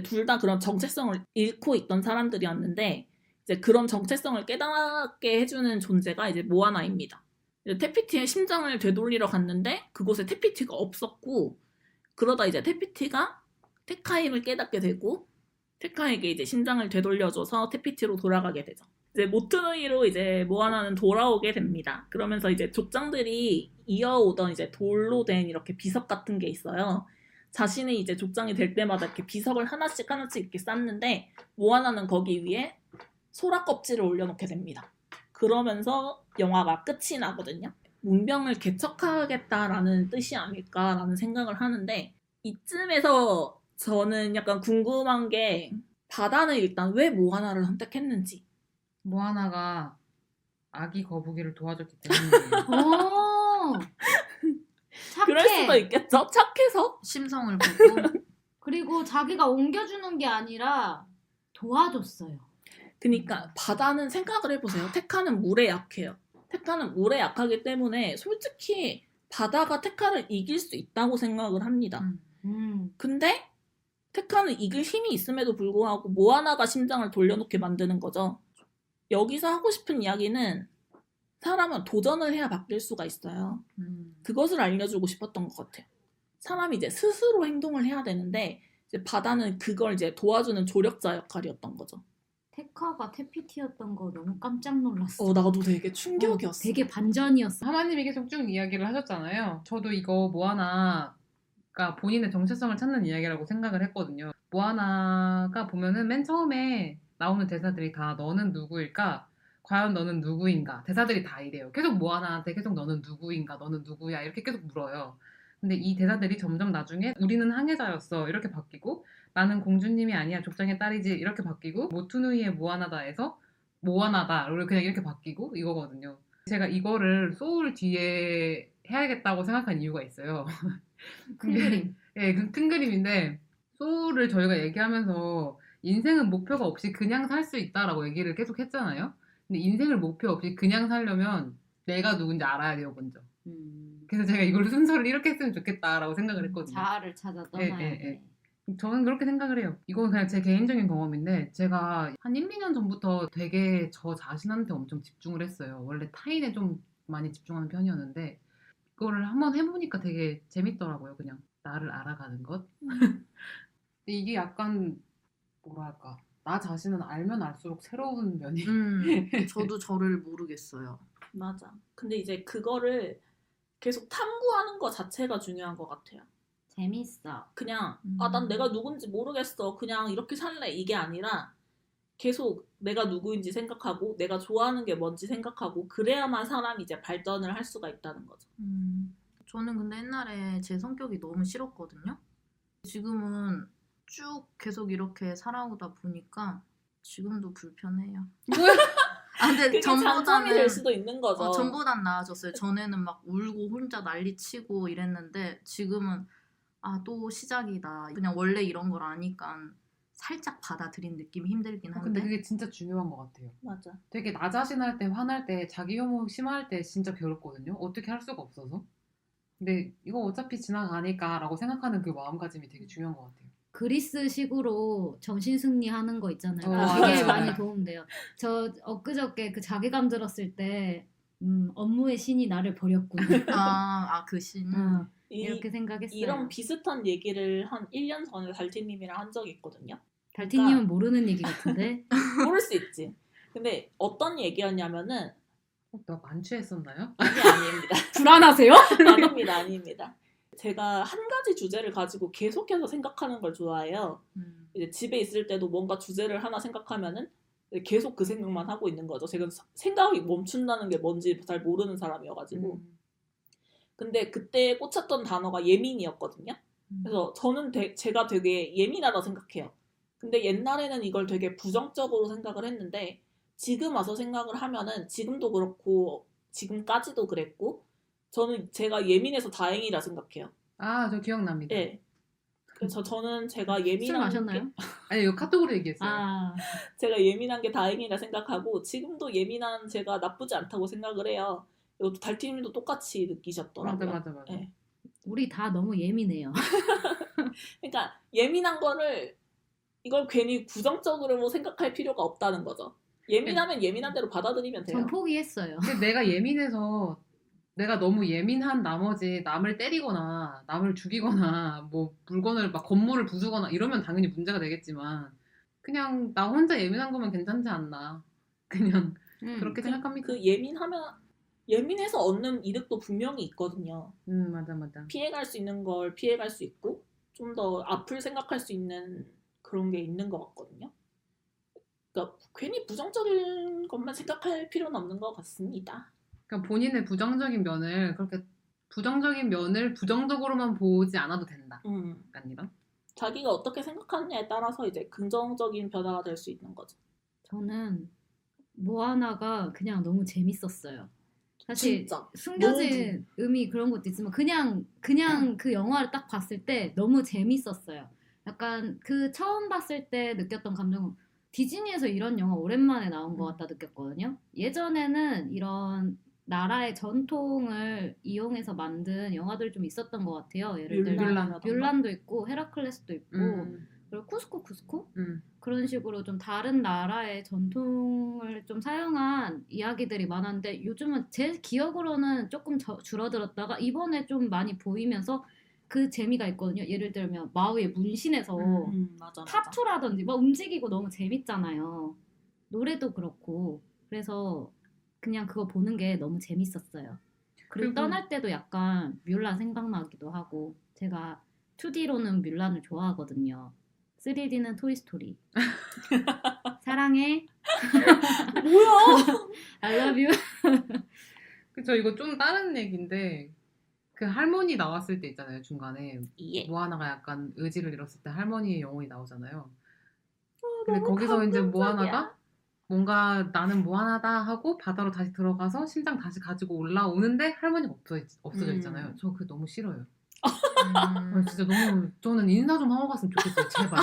둘 다 그런 정체성을 잃고 있던 사람들이었는데 이제 그런 정체성을 깨닫게 해주는 존재가 이제 모아나입니다. 테피티의 심장을 되돌리러 갔는데 그곳에 테피티가 없었고 그러다 이제 테피티가 테카임을 깨닫게 되고 테카에게 이제 심장을 되돌려줘서 테피티로 돌아가게 되죠. 이제 모트누이로 이제 모아나는 돌아오게 됩니다. 그러면서 이제 족장들이 이어오던 이제 돌로 된 이렇게 비석 같은 게 있어요. 자신이 이제 족장이 될 때마다 이렇게 비석을 하나씩 이렇게 쌓는데 모아나는 거기 위에 소라 껍질을 올려놓게 됩니다. 그러면서 영화가 끝이 나거든요. 문명을 개척하겠다라는 뜻이 아닐까라는 생각을 하는데 이쯤에서 저는 약간 궁금한 게 바다는 일단 왜 모아나를 선택했는지. 모아나가 아기 거북이를 도와줬기 때문이에요. 오, 착해. 그럴 수도 있겠죠? 착해서? 심성을 보고 그리고 자기가 옮겨주는 게 아니라 도와줬어요. 그러니까 바다는 생각을 해보세요. 테카는 물에 약해요. 테카는 물에 약하기 때문에 솔직히 바다가 테카를 이길 수 있다고 생각을 합니다. 근데 테카는 이길 힘이 있음에도 불구하고 모아나가 심장을 돌려놓게 만드는 거죠. 여기서 하고 싶은 이야기는 사람은 도전을 해야 바뀔 수가 있어요. 그것을 알려주고 싶었던 것 같아요. 사람이 이제 스스로 행동을 해야 되는데 이제 바다는 그걸 이제 도와주는 조력자 역할이었던 거죠. 테카가 테피티였던 거 너무 깜짝 놀랐어. 나도 되게 충격이었어. 되게 반전이었어. 하마님이 계속 쭉 이야기를 하셨잖아요. 저도 이거 모아나가 본인의 정체성을 찾는 이야기라고 생각을 했거든요. 모아나가 보면은 맨 처음에 나오는 대사들이 다 너는 누구일까? 과연 너는 누구인가? 대사들이 다 이래요. 계속 모아나한테 계속 너는 누구인가? 너는 누구야? 이렇게 계속 물어요. 근데 이 대사들이 점점 나중에 우리는 항해자였어 이렇게 바뀌고 나는 공주님이 아니야 족장의 딸이지 이렇게 바뀌고 모투누이의 모아나다에서 모아나다 그냥 이렇게 바뀌고 이거거든요. 제가 이거를 소울 뒤에 해야겠다고 생각한 이유가 있어요. 큰 그림. 예, 큰 그림인데 소울을 저희가 얘기하면서 인생은 목표가 없이 그냥 살 수 있다라고 얘기를 계속 했잖아요. 근데 인생을 목표 없이 그냥 살려면 내가 누군지 알아야 돼요 먼저. 그래서 제가 이걸 순서를 이렇게 했으면 좋겠다라고 생각을 했거든요. 자아를 찾아 떠나야 예, 예, 돼. 저는 그렇게 생각을 해요. 이건 그냥 제 개인적인 경험인데 제가 한 1, 2년 전부터 되게 저 자신한테 엄청 집중을 했어요. 원래 타인에 좀 많이 집중하는 편이었는데 이거를 한번 해보니까 되게 재밌더라고요. 그냥 나를 알아가는 것. 근데 이게 약간 뭐랄까 나 자신은 알면 알수록 새로운 면이 저도 저를 모르겠어요. 맞아. 근데 이제 그거를 계속 탐구하는 것 자체가 중요한 것 같아요. 재밌어. 그냥 난 내가 누군지 모르겠어. 그냥 이렇게 살래. 이게 아니라 계속 내가 누구인지 생각하고 내가 좋아하는 게 뭔지 생각하고 그래야만 사람이 이제 발전을 할 수가 있다는 거죠. 저는 근데 옛날에 제 성격이 너무 싫었거든요. 지금은 쭉 계속 이렇게 살아오다 보니까 지금도 불편해요. 근데 그게 장점이 될 전보다는 수도 있는 거죠. 전보단 나아졌어요. 전에는 막 울고 혼자 난리치고 이랬는데 지금은 또 시작이다. 그냥 원래 이런 걸 아니까 살짝 받아들인 느낌이 힘들긴 한데. 근데 그게 진짜 중요한 것 같아요. 맞아. 되게 나 자신할 때 화날 때 자기 혐오 심할 때 진짜 괴롭거든요. 어떻게 할 수가 없어서. 근데 이거 어차피 지나가니까 라고 생각하는 그 마음가짐이 되게 중요한 것 같아요. 그리스식으로 정신승리 하는 거 있잖아요. 맞아요. 그게 많이 도움돼요. 저 엊그저께 그 자괴감 들었을 때 업무의 신이 나를 버렸구나. 그 신. 이렇게 생각했어요. 이런 비슷한 얘기를 한 1년 전에 달티님이랑 한 적이 있거든요. 달티님은 모르는 얘기 같은데. 모를 수 있지. 근데 어떤 얘기였냐면은 나 만취했었나요? 아닙니다. 불안하세요? 아닙니다. 제가 한 가지 주제를 가지고 계속해서 생각하는 걸 좋아해요. 이제 집에 있을 때도 뭔가 주제를 하나 생각하면은 계속 그 생각만 하고 있는 거죠. 제가 생각이 멈춘다는 게 뭔지 잘 모르는 사람이어가지고. 근데 그때 꽂혔던 단어가 예민이었거든요. 그래서 저는 제가 되게 예민하다 생각해요. 근데 옛날에는 이걸 되게 부정적으로 생각을 했는데 지금 와서 생각을 하면은 지금도 그렇고 지금까지도 그랬고 저는 제가 예민해서 다행이라 생각해요. 아, 저 기억납니다. 네. 그래서 저는 제가 술 예민한 마셨나요? 아니, 이거 카톡으로 얘기했어요. 아, 제가 예민한 게 다행이라 생각하고 지금도 예민한 제가 나쁘지 않다고 생각을 해요. 이것도 달팀님도 똑같이 느끼셨더라고요. 맞아. 네. 우리 다 너무 예민해요. 그러니까 예민한 거를 이걸 괜히 부정적으로 생각할 필요가 없다는 거죠. 예민하면 예민한 대로 받아들이면 돼요. 전 포기했어요. 근데 내가 예민해서 내가 너무 예민한 나머지 남을 때리거나 남을 죽이거나 뭐 물건을 막 건물을 부수거나 이러면 당연히 문제가 되겠지만 그냥 나 혼자 예민한 거면 괜찮지 않나. 그냥 그렇게 생각합니다. 그 예민해서 얻는 이득도 분명히 있거든요. 맞아. 피해갈 수 있는 걸 피해갈 수 있고 좀 더 앞을 생각할 수 있는 그런 게 있는 것 같거든요. 그러니까 괜히 부정적인 것만 생각할 필요는 없는 것 같습니다. 그러니까 본인의 부정적인 면을 그렇게 부정적인 면을 부정적으로만 보지 않아도 된다. 약간 이런. 자기가 어떻게 생각하느냐에 따라서 이제 긍정적인 변화가 될 수 있는 거죠. 저는 모아나가 그냥 너무 재밌었어요. 사실 진짜 숨겨진 의미 그런 것도 있지만 그냥 그 영화를 딱 봤을 때 너무 재밌었어요. 약간 그 처음 봤을 때 느꼈던 감정은 디즈니에서 이런 영화 오랜만에 나온 것 같다 느꼈거든요. 예전에는 이런 나라의 전통을 이용해서 만든 영화들이 좀 있었던 것 같아요. 예를 들면 뮬란도 있고 헤라클레스도 있고 그리고 쿠스코 그런 식으로 좀 다른 나라의 전통을 좀 사용한 이야기들이 많았는데 요즘은 제 기억으로는 조금 줄어들었다가 이번에 좀 많이 보이면서 그 재미가 있거든요. 예를 들면 마우의 문신에서 맞아. 타투라든지 막 움직이고 너무 재밌잖아요. 노래도 그렇고 그래서 그냥 그거 보는 게 너무 재밌었어요. 그리고 떠날 때도 약간 뮬란 생각나기도 하고 제가 2D로는 뮬란을 좋아하거든요. 3D는 토이스토리. 사랑해. 뭐야? I love you. 그쵸, 이거 좀 다른 얘기인데 그 할머니 나왔을 때 있잖아요, 중간에. 예. 모아나가 약간 의지를 잃었을 때 할머니의 영혼이 나오잖아요. 근데 거기서 이제 모아나가 뭔가 나는 무한하다 하고 바다로 다시 들어가서 심장 다시 가지고 올라오는데 할머니가 없어져 있잖아요. 저 그게 너무 싫어요. 진짜 너무 저는 인사 좀 하고 갔으면 좋겠어요. 제발.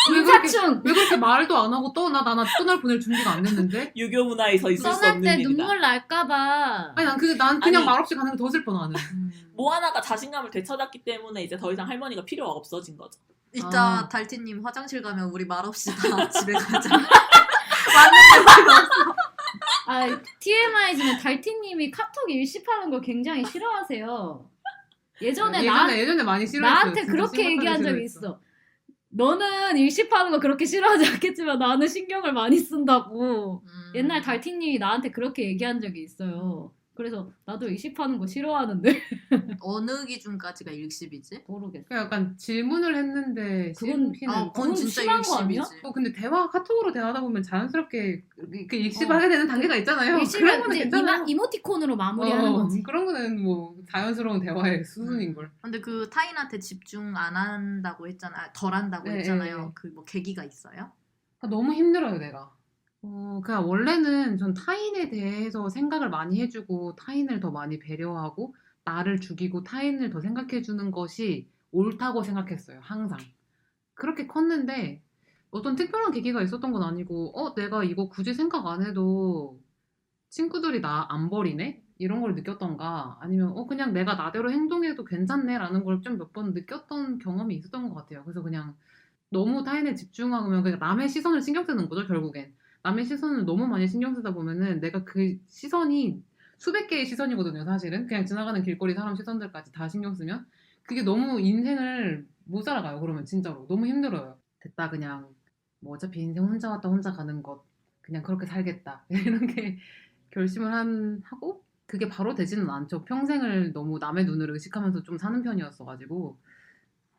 인사충. 왜 그렇게 말도 안 하고 나 떠날 보낼 준비가 안 됐는데? 유교 문화에서 있을 수 떠날 없는 때 일이다. 눈물 날까봐. 아니 난 그냥 아니. 말없이 가는 게 더 슬퍼 나는. 모아나가 자신감을 되찾았기 때문에 이제 더 이상 할머니가 필요가 없어진 거죠. 이따 달티님 화장실 가면 우리 말없이 다 집에 가자. TMI지만 달티님이 카톡 일십하는 걸 굉장히 싫어하세요. 예전에 예전에 많이 싫어했어요. 나한테 진짜 그렇게 심각하게 얘기한 적이 싫어했어. 있어. 너는 일십하는 거 그렇게 싫어하지 않겠지만 나는 신경을 많이 쓴다고. 옛날 달티님이 나한테 그렇게 얘기한 적이 있어요. 그래서 나도 일십하는 거 싫어하는데. 어느 기준까지가 일십이지? 모르겠어. 그러니까 약간 질문을 했는데 그건- 실피는 그건 진짜 심한 거 아니야? 일십이지. 근데 카톡으로 대화하다 보면 자연스럽게 그 익십하게 되는 단계가 있잖아요. 그런 일십은 거는 이제 괜찮아요. 이모티콘으로 마무리하는 거지. 그런 거는 뭐 자연스러운 대화의 수준인 걸. 근데 그 타인한테 집중 안 한다고 했잖아. 덜 한다고 네, 했잖아요. 네. 그 뭐 계기가 있어요? 너무 힘들어요, 내가. 그냥 원래는 전 타인에 대해서 생각을 많이 해주고 타인을 더 많이 배려하고 나를 죽이고 타인을 더 생각해주는 것이 옳다고 생각했어요, 항상. 그렇게 컸는데 어떤 특별한 계기가 있었던 건 아니고 내가 이거 굳이 생각 안 해도 친구들이 나 안 버리네? 이런 걸 느꼈던가 아니면 그냥 내가 나대로 행동해도 괜찮네? 라는 걸 좀 몇 번 느꼈던 경험이 있었던 것 같아요. 그래서 그냥 너무 타인에 집중하면 그냥 남의 시선을 신경 쓰는 거죠, 결국엔. 남의 시선을 너무 많이 신경 쓰다 보면은 내가 그 시선이 수백 개의 시선이거든요, 사실은. 그냥 지나가는 길거리 사람 시선들까지 다 신경 쓰면 그게 너무 인생을 못 살아가요, 그러면 진짜로. 너무 힘들어요. 됐다, 그냥 뭐 어차피 인생 혼자 왔다 혼자 가는 것 그냥 그렇게 살겠다 이런 게 결심을 하고 그게 바로 되지는 않죠. 평생을 너무 남의 눈을 의식하면서 좀 사는 편이었어가지고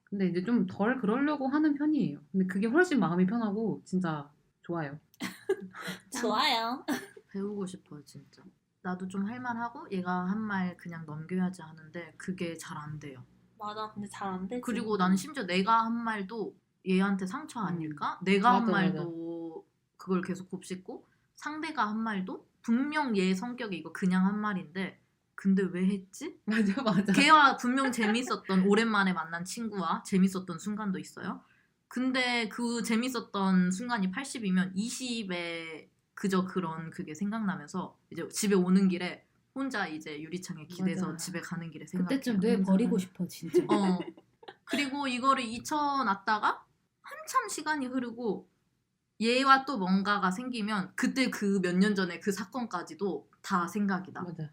근데 이제 좀 덜 그러려고 하는 편이에요. 근데 그게 훨씬 마음이 편하고 진짜 좋아요. 좋아요. 배우고 싶어요, 진짜. 나도 좀 할만하고 얘가 한 말 그냥 넘겨야지 하는데 그게 잘 안 돼요. 맞아. 근데 잘 안 되지. 그리고 나는 심지어 내가 한 말도 얘한테 상처 아닐까? 내가 한 맞아, 말도 그걸 계속 곱씹고 상대가 한 말도 분명 얘 성격이 이거 그냥 한 말인데 근데 왜 했지? 맞아 맞아. 걔와 분명 재밌었던 오랜만에 만난 친구와 재밌었던 순간도 있어요. 근데 그 재밌었던 순간이 80이면 20에 그저 그런 그게 생각나면서 이제 집에 오는 길에 혼자 이제 유리창에 기대서 맞아. 집에 가는 길에 생각해요. 그때쯤 뇌 버리고 싶어 진짜. 그리고 이거를 잊혀놨다가 한참 시간이 흐르고 얘와 또 뭔가가 생기면 그때 그 몇 년 전에 그 사건까지도 다 생각이 나. 맞아.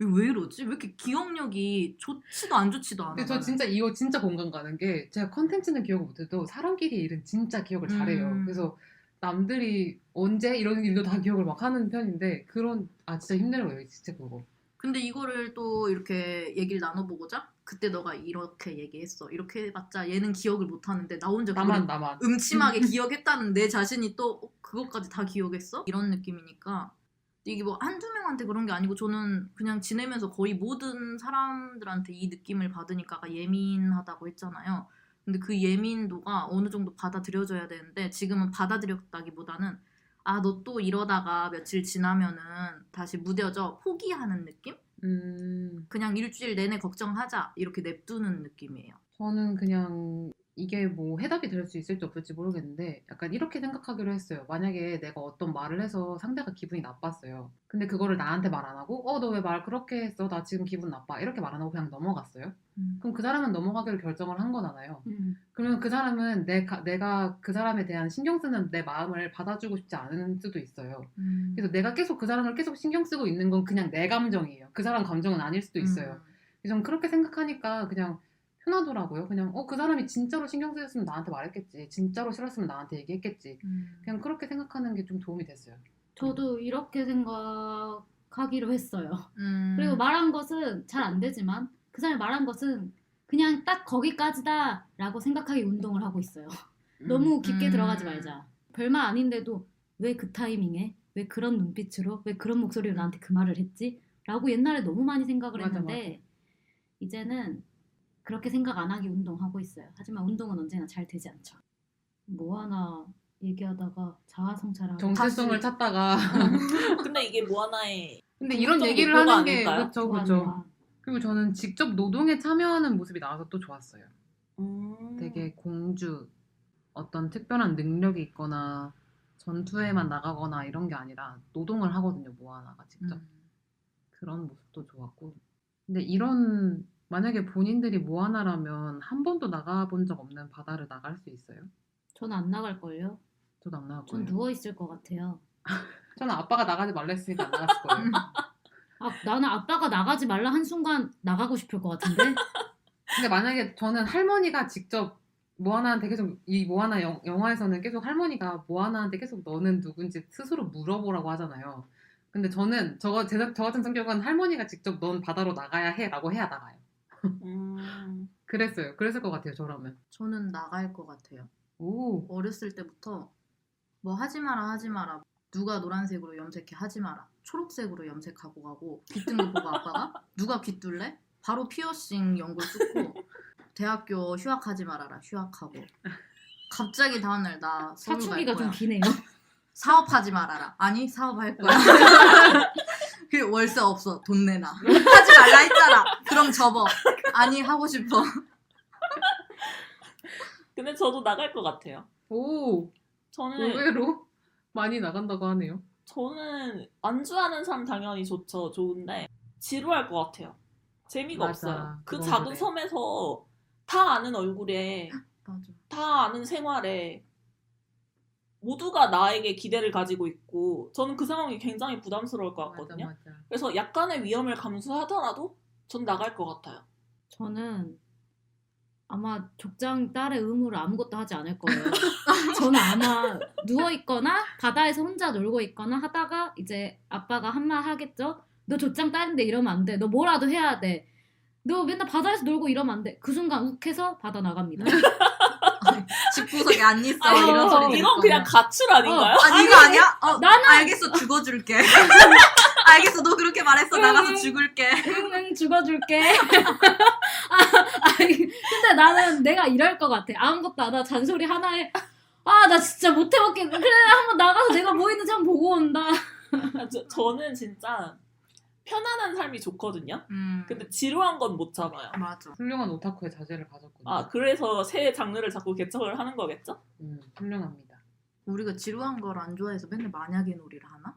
왜 이러지? 왜 이렇게 기억력이 좋지도 안 좋지도 않아. 근데 저 나는. 진짜 이거 진짜 공감 가는 게 제가 컨텐츠는 기억을 못해도 사람끼리 일은 진짜 기억을 잘해요. 그래서 남들이 언제 이런 일도 다 기억을 막 하는 편인데 진짜 힘들어요 진짜 그거. 근데 이거를 또 이렇게 얘기를 나눠보고자 그때 너가 이렇게 얘기했어. 이렇게 해봤자 얘는 기억을 못하는데 나 혼자 나만 음침하게 기억했다는 내 자신이 또 그것까지 다 기억했어? 이런 느낌이니까 이게 뭐 한두 명한테 그런 게 아니고 저는 그냥 지내면서 거의 모든 사람들한테 이 느낌을 받으니까 아까 예민하다고 했잖아요. 근데 그 예민도가 어느 정도 받아들여져야 되는데 지금은 받아들였다기보다는 아, 너 또 이러다가 며칠 지나면은 다시 무뎌져 포기하는 느낌? 그냥 일주일 내내 걱정하자 이렇게 냅두는 느낌이에요. 저는 그냥 이게 뭐 해답이 될 수 있을지 없을지 모르겠는데 약간 이렇게 생각하기로 했어요. 만약에 내가 어떤 말을 해서 상대가 기분이 나빴어요. 근데 그거를 나한테 말 안 하고 너 왜 말 그렇게 했어? 나 지금 기분 나빠. 이렇게 말 안 하고 그냥 넘어갔어요. 그럼 그 사람은 넘어가기로 결정을 한 거잖아요. 그러면 그 사람은 내가 그 사람에 대한 신경 쓰는 내 마음을 받아주고 싶지 않은 수도 있어요. 그래서 내가 계속 그 사람을 계속 신경 쓰고 있는 건 그냥 내 감정이에요. 그 사람 감정은 아닐 수도 있어요. 그래서 저는 그렇게 생각하니까 그냥 편하더라고요. 그냥 그 사람이 진짜로 신경 쓰였으면 나한테 말했겠지. 진짜로 싫었으면 나한테 얘기했겠지. 그냥 그렇게 생각하는 게 좀 도움이 됐어요. 저도 이렇게 생각하기로 했어요. 그리고 말한 것은 잘 안 되지만 그 사람이 말한 것은 그냥 딱 거기까지다 라고 생각하기 운동을 하고 있어요. 너무 깊게 들어가지 말자. 별말 아닌데도 왜 그 타이밍에 왜 그런 눈빛으로 왜 그런 목소리로 나한테 그 말을 했지? 라고 옛날에 너무 많이 생각을 맞아, 했는데 이제는 그렇게 생각 안 하기 운동하고 있어요. 하지만 운동은 언제나 잘 되지 않죠. 뭐 하나 얘기하다가 자아성찰하고 정체성을 다시- 찾다가 근데 이게 뭐 하나의 근데 이런 공통 얘기를 목표가 하는 게 아닐까요? 그렇죠, 좋아, 그렇죠. 좋아. 그리고 저는 직접 노동에 참여하는 모습이 나와서 또 좋았어요. 음. 되게 공주, 어떤 특별한 능력이 있거나 전투에만 나가거나 이런 게 아니라 노동을 하거든요, 모아나가 직접. 그런 모습도 좋았고. 근데 만약에 본인들이 모아나라면 한 번도 나가본 적 없는 바다를 나갈 수 있어요? 저는 안 나갈걸요? 저도 안 나갈 전 거예요. 누워있을 것 같아요. 저는 아빠가 나가지 말라 했으니까 안 나갔을 거예요. 나는 아빠가 나가지 말라 한 순간 나가고 싶을 것 같은데? 근데 만약에 저는 할머니가 직접 모아나한테 계속 이 모아나 영화에서는 계속 할머니가 모아나한테 계속 너는 누군지 스스로 물어보라고 하잖아요. 근데 저는 저 같은 성격은 할머니가 직접 넌 바다로 나가야 해라고 해야 나가요. 그랬어요. 그랬을 것 같아요. 저라면. 저는 나갈 것 같아요. 오. 어렸을 때부터 뭐 하지 마라 누가 노란색으로 염색해 하지 마라 초록색으로 염색하고 가고 귀뜬 거 보고 아빠가 누가 귀 뚫래? 바로 피어싱 연골 뚫고 대학교 휴학하지 말아라 휴학하고 갑자기 다음날 나 서울 갈 사춘기가 거야 좀 기네요. 사업하지 말아라 아니 사업할 거야 그 월세 없어 돈 내놔 하지 말라 했잖아 그럼 접어 아니 하고 싶어 근데 저도 나갈 것 같아요. 오. 저는 의외로 많이 나간다고 하네요. 안주하는 삶 당연히 좋은데 지루할 것 같아요. 재미가 맞아. 없어요. 그 그건 작은 그래. 섬에서 다 아는 얼굴에 맞아 다 아는 생활에 모두가 나에게 기대를 가지고 있고 저는 그 상황이 굉장히 부담스러울 것 같거든요. 맞아. 그래서 약간의 위험을 감수하더라도 전 나갈 것 같아요. 저는 아마 족장 딸의 의무를 아무것도 하지 않을 거예요. 저는 아마 누워있거나 바다에서 혼자 놀고 있거나 하다가 이제 아빠가 한 말 하겠죠? 너 족장 딸인데 이러면 안 돼. 너 뭐라도 해야 돼. 너 맨날 바다에서 놀고 이러면 안 돼. 그 순간 욱해서 바다 나갑니다. 집구석에 안 있어 아니, 이런 소리 들을 이건 그냥 거면. 가출 아닌가요? 아니 이거 아니야? 나는- 알겠어 죽어줄게 알겠어 너 그렇게 말했어 나가서 죽을게 응 죽어줄게. 근데 나는 내가 이럴 것 같아. 아무것도 안 하고 잔소리 하나에 나 진짜 못 해먹겠. 그래 한번 나가서 내가 뭐 있는지 한번 보고 온다. 저는 진짜 편안한 삶이 좋거든요. 음. 근데 지루한 건 못 참아요. 맞아. 훌륭한 오타쿠의 자질을 가졌거든요. 아, 그래서 새 장르를 자꾸 개척을 하는 거겠죠? 훌륭합니다. 우리가 지루한 걸 안 좋아해서 맨날 만약의 놀이를 하나?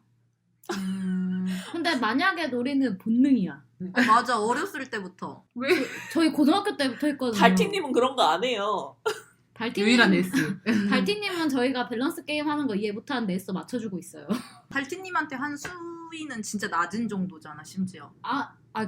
근데 만약에 놀이는 본능이야. 맞아. 어렸을 때부터. 왜 저희 고등학교 때부터 했거든요. 달티님은 그런 거 안 해요. 유일한 S. 달티님은 저희가 밸런스 게임 하는 거 이해 못하는데 애써 맞춰주고 있어요. 달티님한테 한 수위는 진짜 낮은 정도잖아, 심지어.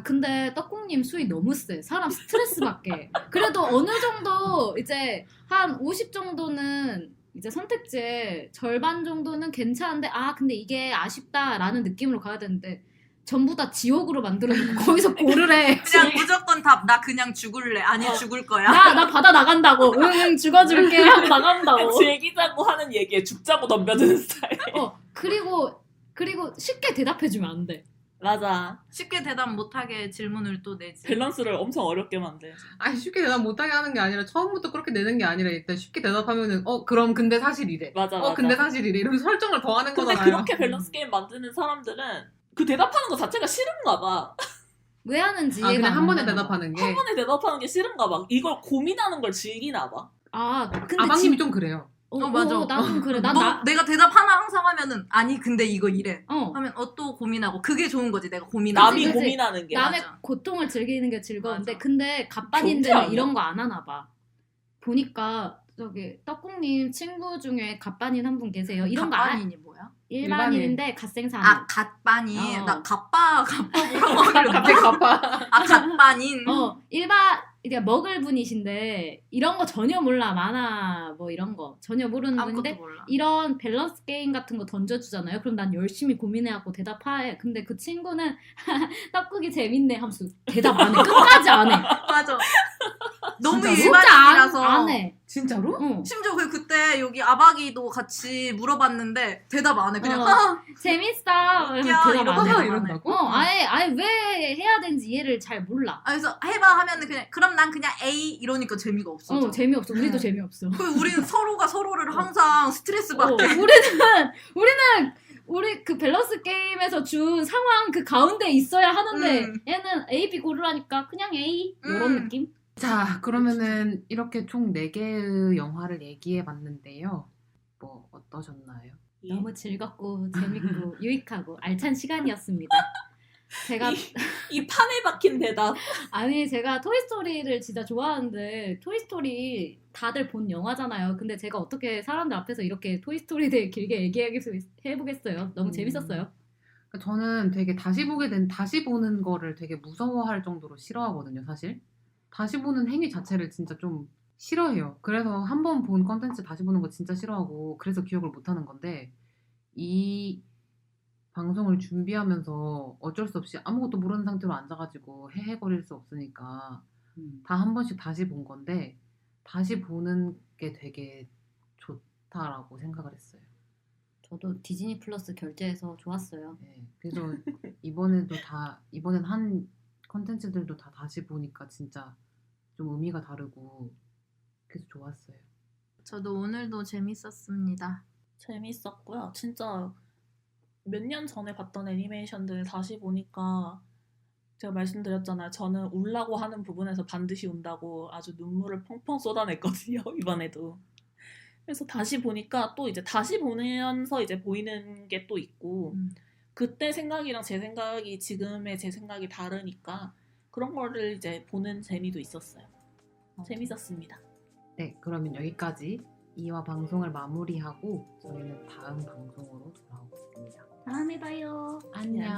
근데 떡국님 수위 너무 세. 사람 스트레스 받게. 그래도 어느 정도 이제 한 50 정도는 이제 선택지의 절반 정도는 괜찮은데 근데 이게 아쉽다라는 느낌으로 가야 되는데 전부 다 지옥으로 만들어놓고 거기서 고르래. 그냥 무조건 답. 나 그냥 죽을래. 아니 죽을 거야. 나 받아 나간다고. 응 죽어줄게 하고 나간다고. 즐기자고 하는 얘기에 죽자고 덤벼드는 스타일. 그리고 쉽게 대답해주면 안 돼. 맞아. 쉽게 대답 못하게 질문을 또 내지. 밸런스를 엄청 어렵게 만들지. 아니 쉽게 대답 못하게 하는 게 아니라 처음부터 그렇게 내는 게 아니라 일단 쉽게 대답하면은 그럼 근데 사실 이래. 맞아, 맞아. 근데 사실 이래. 이러면 설정을 더 하는 근데 거잖아요. 그렇게 밸런스 게임 만드는 사람들은 그 대답하는 거 자체가 싫은가 봐. 왜 하는지 이해가 그냥 안 한 번에 가나 봐. 대답하는 게. 한 번에 대답하는 게 싫은가 봐. 이걸 고민하는 걸 즐기나 봐. 근데 아방님이 좀 그래요. 맞아. 나도 그래. 내가 대답 하나 항상 하면은 아니 근데 이거 이래. 어. 하면 또 고민하고 그게 좋은 거지. 내가 고민하고. 남이 그치. 고민하는 게. 남의 맞아. 고통을 즐기는 게 즐거운데 맞아. 근데 변태 갑반인들은 아니야? 이런 거 안 하나 봐. 보니까 저기 떡국님 친구 중에 갑반인 한 분 계세요. 이런 거 갑반인이 뭐야? 일반인인데 갓생사는. 갓반인. 어. 나 갑바 뭐라고 하길래. 갑자기 갚아. 갓반인. 이게 먹을 분이신데 이런 거 전혀 몰라. 만화 뭐 이런 거 전혀 모르는 아무것도 분인데 몰라. 이런 밸런스 게임 같은 거 던져주잖아요. 그럼 난 열심히 고민해갖고 대답해. 근데 그 친구는 떡국이 재밌네 하면서 대답 안 해. 끝까지 안 해. 맞아. 너무 진짜로? 일반인이라서. 안 해. 진짜로? 심지어 그때 여기 아박이도 같이 물어봤는데 대답 안 해. 그냥 재밌어. 웃겨, 대답 안 해. 이러고. 이런다고? 아예 왜 해야 되는지 이해를 잘 몰라. 그래서 해봐 하면은 그럼 난 그냥 A 이러니까 재미가 없어. 재미없어. 우리도 응. 재미없어. 우리는 서로가 서로를 항상 스트레스 받게. 우리 그 밸런스 게임에서 준 상황 그 가운데 있어야 하는데 얘는 A, B 고르라니까 그냥 A 이런 느낌? 자, 그러면은 이렇게 총 4개의 영화를 얘기해 봤는데요. 뭐 어떠셨나요? 너무 즐겁고 재밌고 유익하고 알찬 시간이었습니다. 제가 이 판에 박힌 대답. 제가 토이스토리를 진짜 좋아하는데 토이스토리 다들 본 영화잖아요. 근데 제가 어떻게 사람들 앞에서 이렇게 토이스토리에 대해 길게 해보겠어요. 너무 재밌었어요. 저는 되게 다시 보는 거를 되게 무서워할 정도로 싫어하거든요, 사실. 다시 보는 행위 자체를 진짜 좀 싫어해요. 그래서 한 번 본 컨텐츠 다시 보는 거 진짜 싫어하고 그래서 기억을 못 하는 건데 이 방송을 준비하면서 어쩔 수 없이 아무것도 모르는 상태로 앉아가지고 헤헤거릴 수 없으니까 다 한 번씩 다시 본 건데 다시 보는 게 되게 좋다라고 생각을 했어요. 저도 디즈니 플러스 결제해서 좋았어요. 네, 그래서 이번엔 한 컨텐츠들도 다 다시 보니까 진짜 좀 의미가 다르고 그래서 좋았어요. 저도 오늘도 재밌었습니다. 재밌었고요. 진짜 몇 년 전에 봤던 애니메이션들 다시 보니까 제가 말씀드렸잖아요. 저는 울라고 하는 부분에서 반드시 운다고 아주 눈물을 펑펑 쏟아냈거든요. 이번에도. 그래서 다시 보니까 또 이제 다시 보면서 이제 보이는 게 또 있고 그때 생각이랑 제 생각이 지금의 제 생각이 다르니까 그런 거를 이제 보는 재미도 있었어요. 재밌었습니다. 네, 그러면 여기까지 2화 방송을 마무리하고 저희는 다음 방송으로 돌아오겠습니다. 다음에 봐요. 안녕.